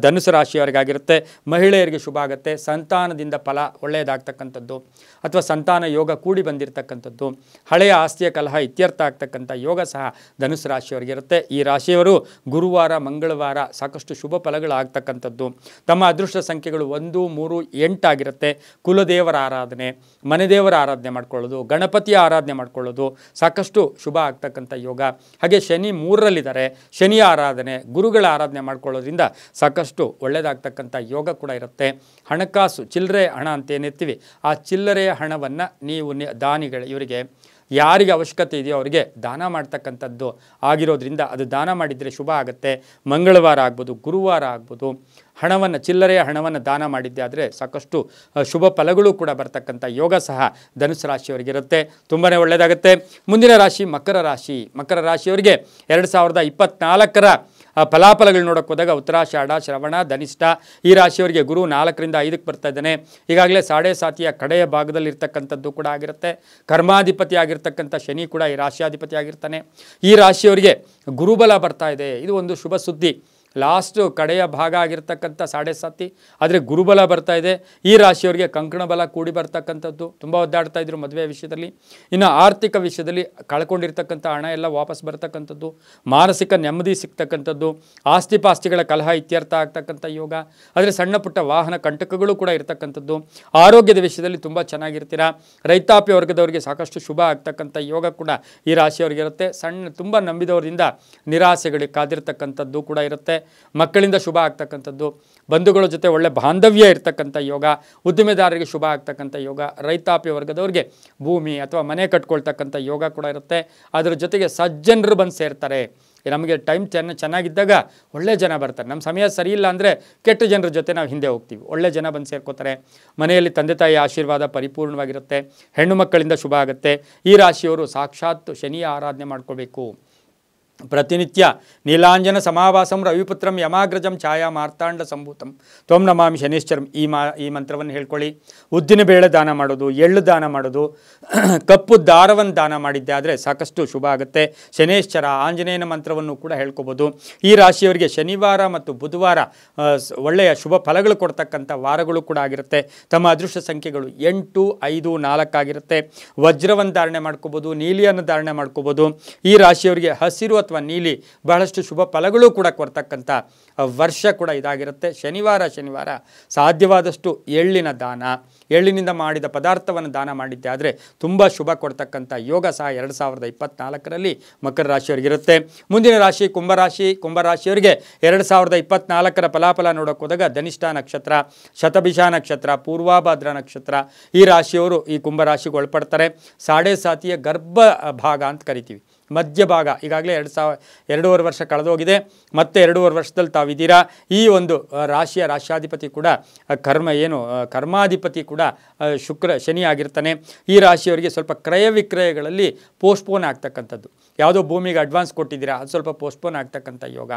ಧನುಸು ರಾಶಿಯವರಿಗಾಗಿರುತ್ತೆ. ಮಹಿಳೆಯರಿಗೆ ಶುಭ ಆಗುತ್ತೆ. ಸಂತಾನದಿಂದ ಫಲ ಒಳ್ಳೆಯದಾಗ್ತಕ್ಕಂಥದ್ದು ಅಥವಾ ಸಂತಾನ ಯೋಗ ಕೂಡಿ ಬಂದಿರತಕ್ಕಂಥದ್ದು, ಹಳೆಯ ಆಸ್ತಿಯ ಕಲಹ ಇತ್ಯರ್ಥ ಆಗ್ತಕ್ಕಂಥ ಯೋಗ ಸಹ ಧನುಸು ರಾಶಿಯವರಿಗಿರುತ್ತೆ. ಈ ರಾಶಿಯವರು ಗುರುವಾರ ಮಂಗಳವಾರ ಸಾಕಷ್ಟು ಶುಭ ಫಲಗಳು ಆಗ್ತಕ್ಕಂಥದ್ದು. ತಮ್ಮ ಅದೃಷ್ಟ ಸಂಖ್ಯೆಗಳು 1, 3, 8 ಆಗಿರುತ್ತೆ. ಕುಲದೇವರ ಆರಾಧನೆ, ಮನೆದೇವರ ಆರಾಧನೆ ಮಾಡ್ಕೊಳ್ಳೋದು, ಗಣಪತಿಯ ಆರಾಧನೆ ಮಾಡ್ಕೊಳ್ಳೋದು ಸಾಕಷ್ಟು ಶುಭ ಆಗ್ತಕ್ಕಂಥ ಯೋಗ. ಹಾಗೆ ಶನಿ 3ರಲ್ಲಿದ್ದಾರೆ, ಶನಿಯ ಆರಾಧನೆ, ಗುರುಗಳ ಆರಾಧನೆ ಮಾಡ್ಕೊಳ್ಳೋದ್ರಿಂದ ಸಾಕಷ್ಟು ಒಳ್ಳೆಯದಾಗ್ತಕ್ಕಂಥ ಯೋಗ ಕೂಡ ಇರುತ್ತೆ. ಹಣಕಾಸು ಚಿಲ್ಲರೆ ಹಣ ಅಂತ ಏನಿರ್ತೀವಿ, ಆ ಚಿಲ್ಲರೆಯ ಹಣವನ್ನು ನೀವು ದಾನಿಗಳು ಇವರಿಗೆ ಯಾರಿಗೆ ಅವಶ್ಯಕತೆ ಇದೆಯೋ ಅವರಿಗೆ ದಾನ ಮಾಡ್ತಕ್ಕಂಥದ್ದು ಆಗಿರೋದ್ರಿಂದ ಅದು ದಾನ ಮಾಡಿದರೆ ಶುಭ ಆಗುತ್ತೆ. ಮಂಗಳವಾರ ಆಗ್ಬೋದು, ಗುರುವಾರ ಆಗ್ಬೋದು, ಚಿಲ್ಲರೆಯ ಹಣವನ್ನು ದಾನ ಮಾಡಿದ್ದೆ ಆದರೆ ಸಾಕಷ್ಟು ಶುಭ ಫಲಗಳು ಕೂಡ ಬರ್ತಕ್ಕಂಥ ಯೋಗ ಸಹ ಧನುಸು ರಾಶಿಯವರಿಗಿರುತ್ತೆ. ತುಂಬಾ ಒಳ್ಳೆಯದಾಗುತ್ತೆ. ಮುಂದಿನ ರಾಶಿ ಮಕರ ರಾಶಿ. ಮಕರ ರಾಶಿಯವರಿಗೆ 2024ರ ಫಲಾಫಲಗಳು ನೋಡೋಕೆ ಹೋದಾಗ ಉತ್ತರಾಷಾಢ, ಶ್ರವಣ, ಧನಿಷ್ಠ ಈ ರಾಶಿಯವರಿಗೆ ಗುರು 4ರಿಂದ 5ಕ್ಕೆ ಬರ್ತಾ ಇದ್ದಾನೆ. ಈಗಾಗಲೇ ಸಾಡೆ ಸಾತಿಯ ಕಡೆಯ ಭಾಗದಲ್ಲಿ ಇರ್ತಕ್ಕಂಥದ್ದು ಕೂಡ ಆಗಿರುತ್ತೆ. ಕರ್ಮಾಧಿಪತಿ ಆಗಿರ್ತಕ್ಕಂಥ ಶನಿ ಕೂಡ ಈ ರಾಶಿಯಾಧಿಪತಿ ಆಗಿರ್ತಾನೆ. ಈ ರಾಶಿಯವರಿಗೆ ಗುರುಬಲ ಬರ್ತಾ ಇದೆ. ಇದು ಒಂದು ಶುಭ ಸುದ್ದಿ. ಲಾಸ್ಟು ಕಡೆಯ ಭಾಗ ಆಗಿರ್ತಕ್ಕಂಥ ಸಾಡೆ ಸಾತಿ ಆದರೆ ಗುರುಬಲ ಬರ್ತಾ ಇದೆ. ಈ ರಾಶಿಯವರಿಗೆ ಕಂಕಣ ಬಲ ಕೂಡಿ ಬರ್ತಕ್ಕಂಥದ್ದು. ತುಂಬ ಒದ್ದಾಡ್ತಾ ಇದ್ರು ಮದುವೆ ವಿಷಯದಲ್ಲಿ. ಇನ್ನು ಆರ್ಥಿಕ ವಿಷಯದಲ್ಲಿ ಕಳ್ಕೊಂಡಿರ್ತಕ್ಕಂಥ ಹಣ ಎಲ್ಲ ವಾಪಸ್ ಬರ್ತಕ್ಕಂಥದ್ದು, ಮಾನಸಿಕ ನೆಮ್ಮದಿ ಸಿಗ್ತಕ್ಕಂಥದ್ದು, ಆಸ್ತಿ ಪಾಸ್ತಿಗಳ ಕಲಹ ಇತ್ಯರ್ಥ ಆಗ್ತಕ್ಕಂಥ ಯೋಗ. ಆದರೆ ಸಣ್ಣ ಪುಟ್ಟ ವಾಹನ ಕಂಟಕಗಳು ಕೂಡ ಇರ್ತಕ್ಕಂಥದ್ದು. ಆರೋಗ್ಯದ ವಿಷಯದಲ್ಲಿ ತುಂಬ ಚೆನ್ನಾಗಿರ್ತೀರಾ. ರೈತಾಪಿ ವರ್ಗದವರಿಗೆ ಸಾಕಷ್ಟು ಶುಭ ಆಗ್ತಕ್ಕಂಥ ಯೋಗ ಕೂಡ ಈ ರಾಶಿಯವರಿಗಿರುತ್ತೆ. ತುಂಬ ನಂಬಿದವರಿಂದ ನಿರಾಸೆಗಳಿಗೆ ಕಾದಿರ್ತಕ್ಕಂಥದ್ದು ಕೂಡ ಇರುತ್ತೆ. ಮಕ್ಕಳಿಂದ ಶುಭ ಆಗ್ತಕ್ಕಂಥದ್ದು, ಬಂಧುಗಳ ಜೊತೆ ಒಳ್ಳೆ ಬಾಂಧವ್ಯ ಇರ್ತಕ್ಕಂಥ ಯೋಗ, ಉದ್ದಿಮೆದಾರರಿಗೆ ಶುಭ ಆಗ್ತಕ್ಕಂಥ ಯೋಗ, ರೈತಾಪಿ ವರ್ಗದವರಿಗೆ ಭೂಮಿ ಅಥವಾ ಮನೆ ಕಟ್ಕೊಳ್ತಕ್ಕಂಥ ಯೋಗ ಕೂಡ ಇರುತ್ತೆ. ಅದರ ಜೊತೆಗೆ ಸಜ್ಜನರು ಬಂದು ಸೇರ್ತಾರೆ. ನಮಗೆ ಟೈಮ್ ಚೆನ್ನಾಗಿದ್ದಾಗ ಒಳ್ಳೆ ಜನ ಬರ್ತಾರೆ. ನಮ್ಮ ಸಮಯ ಸರಿ ಇಲ್ಲ ಅಂದರೆ ಕೆಟ್ಟ ಜನರ ಜೊತೆ ನಾವು ಹಿಂದೆ ಹೋಗ್ತೀವಿ. ಒಳ್ಳೆ ಜನ ಬಂದು ಸೇರ್ಕೋತಾರೆ. ಮನೆಯಲ್ಲಿ ತಂದೆ ತಾಯಿ ಆಶೀರ್ವಾದ ಪರಿಪೂರ್ಣವಾಗಿರುತ್ತೆ. ಹೆಣ್ಣು ಮಕ್ಕಳಿಂದ ಶುಭ ಆಗುತ್ತೆ. ಈ ರಾಶಿಯವರು ಸಾಕ್ಷಾತ್ ಶನಿಯ ಆರಾಧನೆ ಮಾಡ್ಕೋಬೇಕು. ಪ್ರತಿನಿತ್ಯ ನೀಲಾಂಜನ ಸಮಾವಾಸಂ ರವಿಪುತ್ರಂ ಯಮಾಗ್ರಜಂ ಛಾಯಾ ಮಾರ್ತಾಂಡ ಸಂಭೂತಂ ತ್ವಂ ನಮಾಮಿ ಶನೇಶ್ವರಂ ಈ ಮಂತ್ರವನ್ನು ಹೇಳ್ಕೊಳ್ಳಿ. ಉದ್ದಿನ ಬೇಳೆ ದಾನ ಮಾಡೋದು, ಎಳ್ಳು ದಾನ ಮಾಡೋದು, ಕಪ್ಪು ದಾರವನ್ನು ದಾನ ಮಾಡಿದ್ದೆ ಆದರೆ ಸಾಕಷ್ಟು ಶುಭ ಆಗುತ್ತೆ. ಶನೇಶ್ವರ ಆಂಜನೇಯನ ಮಂತ್ರವನ್ನು ಕೂಡ ಹೇಳ್ಕೊಬೋದು. ಈ ರಾಶಿಯವರಿಗೆ ಶನಿವಾರ ಮತ್ತು ಬುಧವಾರ ಒಳ್ಳೆಯ ಶುಭ ಫಲಗಳು ಕೊಡ್ತಕ್ಕಂಥ ವಾರಗಳು ಕೂಡ ಆಗಿರುತ್ತೆ. ತಮ್ಮ ಅದೃಷ್ಟ ಸಂಖ್ಯೆಗಳು 8, 5, 4 ಆಗಿರುತ್ತೆ. ವಜ್ರವನ್ನು ಧಾರಣೆ ಮಾಡ್ಕೋಬೋದು, ನೀಲಿಯನ್ನು ಧಾರಣೆ ಮಾಡ್ಕೋಬೋದು. ಈ ರಾಶಿಯವರಿಗೆ ಹಸಿರು ಅಥವಾ ನೀಲಿ ಬಹಳಷ್ಟು ಶುಭ ಫಲಗಳು ಕೂಡ ಕೊಡ್ತಕ್ಕಂಥ ವರ್ಷ ಕೂಡ ಇದಾಗಿರುತ್ತೆ. ಶನಿವಾರ ಸಾಧ್ಯವಾದಷ್ಟು ಎಳ್ಳಿನ ದಾನ, ಎಳ್ಳಿನಿಂದ ಮಾಡಿದ ಪದಾರ್ಥವನ್ನು ದಾನ ಮಾಡಿದ್ದೆ ಆದರೆ ತುಂಬ ಶುಭ ಕೊಡ್ತಕ್ಕಂಥ ಯೋಗ ಸಹ 2024ರಲ್ಲಿ ಮಕರ ರಾಶಿಯವರಿಗಿರುತ್ತೆ. ಮುಂದಿನ ರಾಶಿ ಕುಂಭರಾಶಿಯವರಿಗೆ 2024ರ ಫಲಾಫಲ ನೋಡೋಕೆ ಹೋದಾಗ ಧನಿಷ್ಠ ನಕ್ಷತ್ರ, ಶತಭಿಷ ನಕ್ಷತ್ರ, ಪೂರ್ವಾಭಾದ್ರ ನಕ್ಷತ್ರ ಈ ರಾಶಿಯವರು ಈ ಕುಂಭರಾಶಿಗೆ ಒಳಪಡ್ತಾರೆ. ಸಾಡೆ ಸಾತಿಯ ಗರ್ಭ ಭಾಗ ಅಂತ ಕರಿತೀವಿ, ಮಧ್ಯಭಾಗ. ಈಗಾಗಲೇ 2.5 ವರ್ಷ ಕಳೆದೋಗಿದೆ, ಮತ್ತೆ 2.5 ವರ್ಷದಲ್ಲಿ ತಾವಿದ್ದೀರಾ. ಈ ಒಂದು ರಾಶಿಯ ರಾಶ್ಯಾಧಿಪತಿ ಕೂಡ ಕರ್ಮಾಧಿಪತಿ ಕೂಡ ಶನಿ ಆಗಿರ್ತಾನೆ. ಈ ರಾಶಿಯವರಿಗೆ ಸ್ವಲ್ಪ ಕ್ರಯ ವಿಕ್ರಯಗಳಲ್ಲಿ ಪೋಸ್ಟ್ಪೋನ್ ಆಗ್ತಕ್ಕಂಥದ್ದು, ಯಾವುದೋ ಭೂಮಿಗೆ ಅಡ್ವಾನ್ಸ್ ಕೊಟ್ಟಿದ್ದೀರಾ ಅದು ಸ್ವಲ್ಪ ಪೋಸ್ಟ್ಪೋನ್ ಆಗ್ತಕ್ಕಂಥ ಯೋಗ.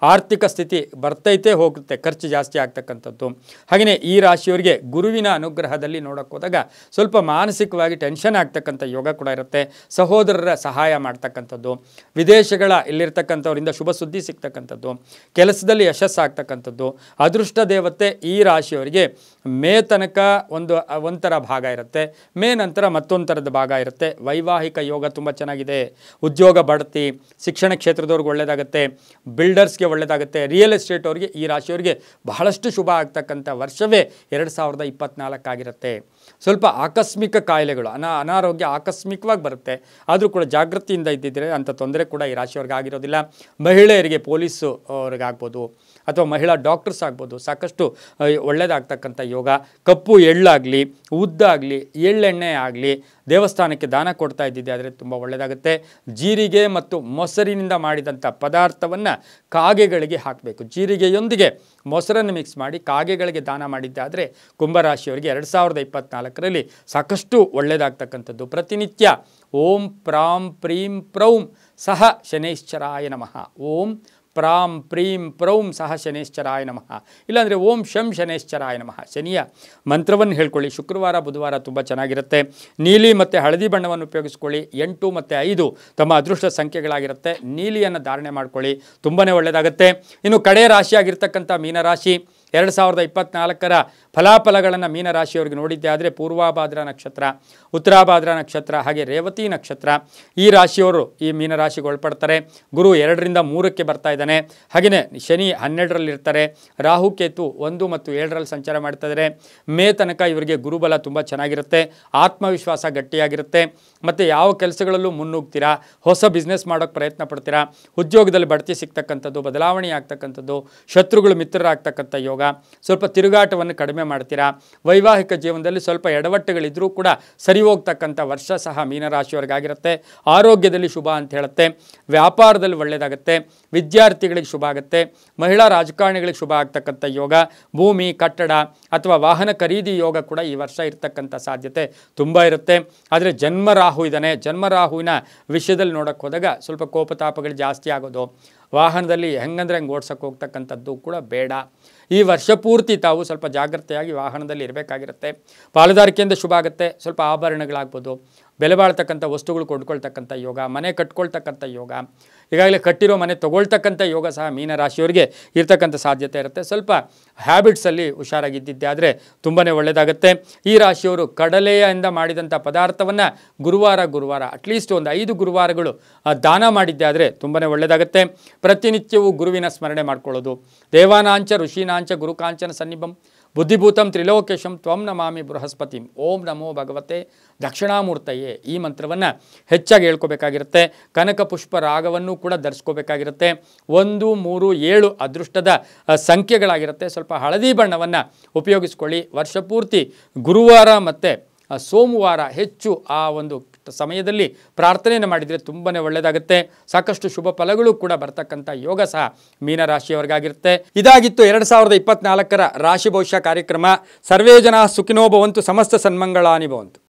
ಆರ್ಥಿಕ ಸ್ಥಿತಿ ಬರ್ತೈತೆ ಹೋಗುತ್ತೆ, ಖರ್ಚು ಜಾಸ್ತಿ ಆಗ್ತಕ್ಕಂಥದ್ದು. ಹಾಗೆಯೇ ಈ ರಾಶಿಯವರಿಗೆ ಗುರುವಿನ ಅನುಗ್ರಹದಲ್ಲಿ ನೋಡೋಕೆ ಹೋದಾಗ ಸ್ವಲ್ಪ ಮಾನಸಿಕವಾಗಿ ಟೆನ್ಷನ್ ಆಗ್ತಕ್ಕಂಥ ಯೋಗ ಕೂಡ ಇರುತ್ತೆ. ಸಹೋದರರ ಸಹಾಯ ಮಾಡ್ತಕ್ಕಂಥದ್ದು, ವಿದೇಶಗಳ ಇಲ್ಲಿರ್ತಕ್ಕಂಥವರಿಂದ ಶುಭ ಸುದ್ದಿ ಸಿಗ್ತಕ್ಕಂಥದ್ದು, ಕೆಲಸದಲ್ಲಿ ಯಶಸ್ಸಾಗ್ತಕ್ಕಂಥದ್ದು. ಅದೃಷ್ಟ ದೇವತೆ ಈ ರಾಶಿಯವರಿಗೆ ಮೇ ತನಕ ಒಂಥರ ಭಾಗ ಇರುತ್ತೆ, ಮೇ ನಂತರ ಮತ್ತೊಂದು ಥರದ ಭಾಗ ಇರುತ್ತೆ. ವೈವಾಹಿಕ ಯೋಗ ತುಂಬ ಚೆನ್ನಾಗಿದೆ. ಉದ್ಯೋಗ ಬಡ್ತಿ, ಶಿಕ್ಷಣ ಕ್ಷೇತ್ರದವ್ರಿಗೆ ಒಳ್ಳೆಯದಾಗುತ್ತೆ, ಬಿಲ್ಡರ್ಸ್ಗೆ ಒಳ್ಳೆಯದಾಗುತ್ತೆ. ರಿಯಲ್ ಎಸ್ಟೇಟ್ ಅವರಿಗೆ ಈ ರಾಶಿಯವರಿಗೆ ಬಹಳಷ್ಟು ಶುಭ ಆಗ್ತಕ್ಕಂಥ ವರ್ಷವೇ 2024 ಆಗಿರುತ್ತೆ. ಸ್ವಲ್ಪ ಆಕಸ್ಮಿಕ ಕಾಯಿಲೆಗಳು, ಅನಾರೋಗ್ಯ ಆಕಸ್ಮಿಕವಾಗಿ ಬರುತ್ತೆ, ಆದರೂ ಕೂಡ ಜಾಗೃತಿಯಿಂದ ಇದ್ದಿದ್ದರೆ ಅಂಥ ತೊಂದರೆ ಕೂಡ ಈ ರಾಶಿಯವ್ರಿಗೆ ಆಗಿರೋದಿಲ್ಲ. ಮಹಿಳೆಯರಿಗೆ ಪೊಲೀಸು ಅವ್ರಿಗಾಗ್ಬೋದು ಅಥವಾ ಮಹಿಳಾ ಡಾಕ್ಟರ್ಸ್ ಆಗ್ಬೋದು, ಸಾಕಷ್ಟು ಒಳ್ಳೆಯದಾಗ್ತಕ್ಕಂಥ ಯೋಗ. ಕಪ್ಪು ಎಳ್ಳಾಗಲಿ, ಉದ್ದಾಗಲಿ, ಎಳ್ಳೆಣ್ಣೆ ಆಗಲಿ ದೇವಸ್ಥಾನಕ್ಕೆ ದಾನ ಕೊಡ್ತಾ ಇದ್ದಿದ್ದೆ ಆದರೆ ತುಂಬ ಒಳ್ಳೆಯದಾಗುತ್ತೆ. ಜೀರಿಗೆ ಮತ್ತು ಮೊಸರಿನಿಂದ ಮಾಡಿದಂಥ ಪದಾರ್ಥವನ್ನು ಕಾಗೆಗಳಿಗೆ ಹಾಕಬೇಕು. ಜೀರಿಗೆಯೊಂದಿಗೆ ಮೊಸರನ್ನು ಮಿಕ್ಸ್ ಮಾಡಿ ಕಾಗೆಗಳಿಗೆ ದಾನ ಮಾಡಿದ್ದೆ ಆದರೆ ಕುಂಭರಾಶಿಯವರಿಗೆ 2024ರಲ್ಲಿ ಸಾಕಷ್ಟು ಒಳ್ಳೆಯದಾಗ್ತಕ್ಕಂಥದ್ದು. ಪ್ರತಿನಿತ್ಯ ಓಂ ಪ್ರಾಂ ಪ್ರೀಂ ಪ್ರೌಂ ಸಹ ಶನೈಶ್ಚರಾಯ ನಮಃ, ಓಂ ಪ್ರಾಂ ಪ್ರೀಂ ಪ್ರೌಂ ಸಹ ಶನೇಶ್ಚರಾಯ ನಮಃ, ಇಲ್ಲಾಂದರೆ ಓಂ ಶಂ ಶನೇಶ್ಚರಾಯ ನಮಃ ಶನಿಯ ಮಂತ್ರವನ್ನು ಹೇಳ್ಕೊಳ್ಳಿ. ಶುಕ್ರವಾರ ಬುಧವಾರ ತುಂಬ ಚೆನ್ನಾಗಿರುತ್ತೆ. ನೀಲಿ ಮತ್ತು ಹಳದಿ ಬಣ್ಣವನ್ನು ಉಪಯೋಗಿಸ್ಕೊಳ್ಳಿ. 8 ಮತ್ತು 5 ತಮ್ಮ ಅದೃಷ್ಟ ಸಂಖ್ಯೆಗಳಾಗಿರುತ್ತೆ. ನೀಲಿಯನ್ನು ಧಾರಣೆ ಮಾಡ್ಕೊಳ್ಳಿ, ತುಂಬಾ ಒಳ್ಳೆಯದಾಗುತ್ತೆ. ಇನ್ನು ಕಡೆ ರಾಶಿಯಾಗಿರ್ತಕ್ಕಂಥ ಮೀನರಾಶಿ 2024ರ ಫಲಾಫಲಗಳನ್ನು ಮೀನರಾಶಿಯವರಿಗೆ ನೋಡಿದ್ದೆ ಆದರೆ ಪೂರ್ವಾಭಾದ್ರ ನಕ್ಷತ್ರ, ಉತ್ತರಾಭಾದ್ರ ನಕ್ಷತ್ರ ಹಾಗೆ ರೇವತಿ ನಕ್ಷತ್ರ ಈ ರಾಶಿಯವರು ಈ ಮೀನರಾಶಿಗೆ ಒಳಪಡ್ತಾರೆ. ಗುರು 2ರಿಂದ 3ಕ್ಕೆ ಬರ್ತಾ ಇದ್ದಾನೆ. ಹಾಗೆಯೇ ಶನಿ 12ರಲ್ಲಿರ್ತಾರೆ. ರಾಹು ಕೇತು 1 ಮತ್ತು 7ರಲ್ಲಿ ಸಂಚಾರ ಮಾಡ್ತಾ ಇದ್ದಾರೆ. ಮೇ ತನಕ ಇವರಿಗೆ ಗುರುಬಲ ತುಂಬ ಚೆನ್ನಾಗಿರುತ್ತೆ. ಆತ್ಮವಿಶ್ವಾಸ ಗಟ್ಟಿಯಾಗಿರುತ್ತೆ. ಮತ್ತು ಯಾವ ಕೆಲಸಗಳಲ್ಲೂ ಮುನ್ನುಗ್ತೀರಾ, ಹೊಸ ಬಿಸ್ನೆಸ್ ಮಾಡೋಕ್ಕೆ ಪ್ರಯತ್ನ ಪಡ್ತೀರಾ, ಉದ್ಯೋಗದಲ್ಲಿ ಬಡ್ತಿ ಸಿಗ್ತಕ್ಕಂಥದ್ದು, ಬದಲಾವಣೆ ಆಗ್ತಕ್ಕಂಥದ್ದು, ಶತ್ರುಗಳು ಮಿತ್ರರಾಗ್ತಕ್ಕಂಥ ಯೋಗ. ಸ್ವಲ್ಪ ತಿರುಗಾಟವನ್ನು ಕಡಿಮೆ ಮಾಡ್ತೀರಾ. ವೈವಾಹಿಕ ಜೀವನದಲ್ಲಿ ಸ್ವಲ್ಪ ಎಡವಟ್ಟುಗಳಿದ್ರೂ ಕೂಡ ಸರಿ ಹೋಗ್ತಕ್ಕಂಥ ವರ್ಷ ಸಹ ಮೀನರಾಶಿಯವರಿಗಾಗಿರುತ್ತೆ. ಆರೋಗ್ಯದಲ್ಲಿ ಶುಭ ಅಂತ ಹೇಳುತ್ತೆ. ವ್ಯಾಪಾರದಲ್ಲಿ ಒಳ್ಳೆಯದಾಗುತ್ತೆ. ವಿದ್ಯಾರ್ಥಿಗಳಿಗೆ ಶುಭ ಆಗುತ್ತೆ. ಮಹಿಳಾ ರಾಜಕಾರಣಿಗಳಿಗೆ ಶುಭ ಆಗ್ತಕ್ಕಂಥ ಯೋಗ. ಭೂಮಿ, ಕಟ್ಟಡ ಅಥವಾ ವಾಹನ ಖರೀದಿ ಯೋಗ ಕೂಡ ಈ ವರ್ಷ ಇರ್ತಕ್ಕಂಥ ಸಾಧ್ಯತೆ ತುಂಬ ಇರುತ್ತೆ. ಆದರೆ ಜನ್ಮರಾಹು ಇದ್ದಾನೆ. ಜನ್ಮರಾಹುವಿನ ವಿಷಯದಲ್ಲಿ ನೋಡೋಕ್ಕೆ ಹೋದಾಗ ಸ್ವಲ್ಪ ಕೋಪತಾಪಗಳು ಜಾಸ್ತಿ ಆಗೋದು, ವಾಹನದಲ್ಲಿ ಹೆಂಗಂದ್ರೆ ಹಂಗೆ ಓಡ್ಸೋಕ್ಕೆ ಹೋಗ್ತಕ್ಕಂಥದ್ದು ಕೂಡ ಬೇಡ. ಈ ವರ್ಷ ಪೂರ್ತಿ ತಾವು ಸ್ವಲ್ಪ ಜಾಗ್ರತೆಯಾಗಿ ವಾಹನದಲ್ಲಿ ಇರಬೇಕಾಗಿರುತ್ತೆ. ಪಾಲುದಾರಿಕೆಯಿಂದ ಶುಭ ಆಗುತ್ತೆ. ಸ್ವಲ್ಪ ಆಭರಣಗಳಾಗ್ಬೋದು, ಬೆಲೆ ಬಾಳ್ತಕ್ಕಂಥ ವಸ್ತುಗಳು ಕೊಂಡ್ಕೊಳ್ತಕ್ಕಂಥ ಯೋಗ, ಮನೆ ಕಟ್ಕೊಳ್ತಕ್ಕಂಥ ಯೋಗ, ಈಗಾಗಲೇ ಕಟ್ಟಿರೋ ಮನೆ ತೊಗೊಳ್ತಕ್ಕಂಥ ಯೋಗ ಸಹ ಮೀನರಾಶಿಯವರಿಗೆ ಇರ್ತಕ್ಕಂಥ ಸಾಧ್ಯತೆ ಇರುತ್ತೆ. ಸ್ವಲ್ಪ ಹ್ಯಾಬಿಟ್ಸಲ್ಲಿ ಹುಷಾರಾಗಿದ್ದಿದ್ದೆ ಆದರೆ ತುಂಬಾ ಒಳ್ಳೆಯದಾಗುತ್ತೆ. ಈ ರಾಶಿಯವರು ಕಡಲೆಯಿಂದ ಮಾಡಿದಂಥ ಪದಾರ್ಥವನ್ನು ಗುರುವಾರ ಅಟ್ಲೀಸ್ಟ್ ಒಂದು 5 ಗುರುವಾರಗಳು ದಾನ ಮಾಡಿದ್ದೆ ಆದರೆ ತುಂಬಾ ಒಳ್ಳೆಯದಾಗುತ್ತೆ. ಪ್ರತಿನಿತ್ಯವೂ ಗುರುವಿನ ಸ್ಮರಣೆ ಮಾಡ್ಕೊಳ್ಳೋದು. ದೇವಾನಾಂಚ ಋಷೀನಾಂಚ ಗುರುಕಾಂಚನ ಸನ್ನಿಭಂ ಬುದ್ಧಿಭೂತಂ ತ್ರಿಲೋಕೇಶಂ ತ್ವಂ ನಮಾಮಿ ಬೃಹಸ್ಪತಿಂ ಓಂ ನಮೋ ಭಗವತೆ ದಕ್ಷಿಣಾಮೂರ್ತಯೇ ಈ ಮಂತ್ರವನ್ನು ಹೆಚ್ಚಾಗಿ ಹೇಳ್ಕೋಬೇಕಾಗಿರುತ್ತೆ. ಕನಕ ಪುಷ್ಪ ರಾಗವನ್ನು ಕೂಡ ಧರಿಸ್ಕೋಬೇಕಾಗಿರುತ್ತೆ. 1, 3, 7 ಅದೃಷ್ಟದ ಸಂಖ್ಯೆಗಳಾಗಿರುತ್ತೆ. ಸ್ವಲ್ಪ ಹಳದಿ ಬಣ್ಣವನ್ನು ಉಪಯೋಗಿಸ್ಕೊಳ್ಳಿ. ವರ್ಷ ಪೂರ್ತಿ ಗುರುವಾರ ಮತ್ತು ಸೋಮವಾರ ಹೆಚ್ಚು ಆ ಒಂದು ಸಮಯದಲ್ಲಿ ಪ್ರಾರ್ಥನೆಯನ್ನು ಮಾಡಿದರೆ ತುಂಬಾ ಒಳ್ಳೆಯದಾಗುತ್ತೆ. ಸಾಕಷ್ಟು ಶುಭ ಫಲಗಳು ಕೂಡ ಬರ್ತಕ್ಕಂಥ ಯೋಗ ಸಹ ಮೀನರಾಶಿಯವರಿಗಾಗಿರುತ್ತೆ. ಇದಾಗಿತ್ತು 2024ರ ರಾಶಿ ಭವಿಷ್ಯ ಕಾರ್ಯಕ್ರಮ. ಸರ್ವೇ ಜನ ಸುಖಿನೋ ಭವಂತು, ಸಮಸ್ತ ಸನ್ಮಂಗಳಾನಿ ಭವಂತು.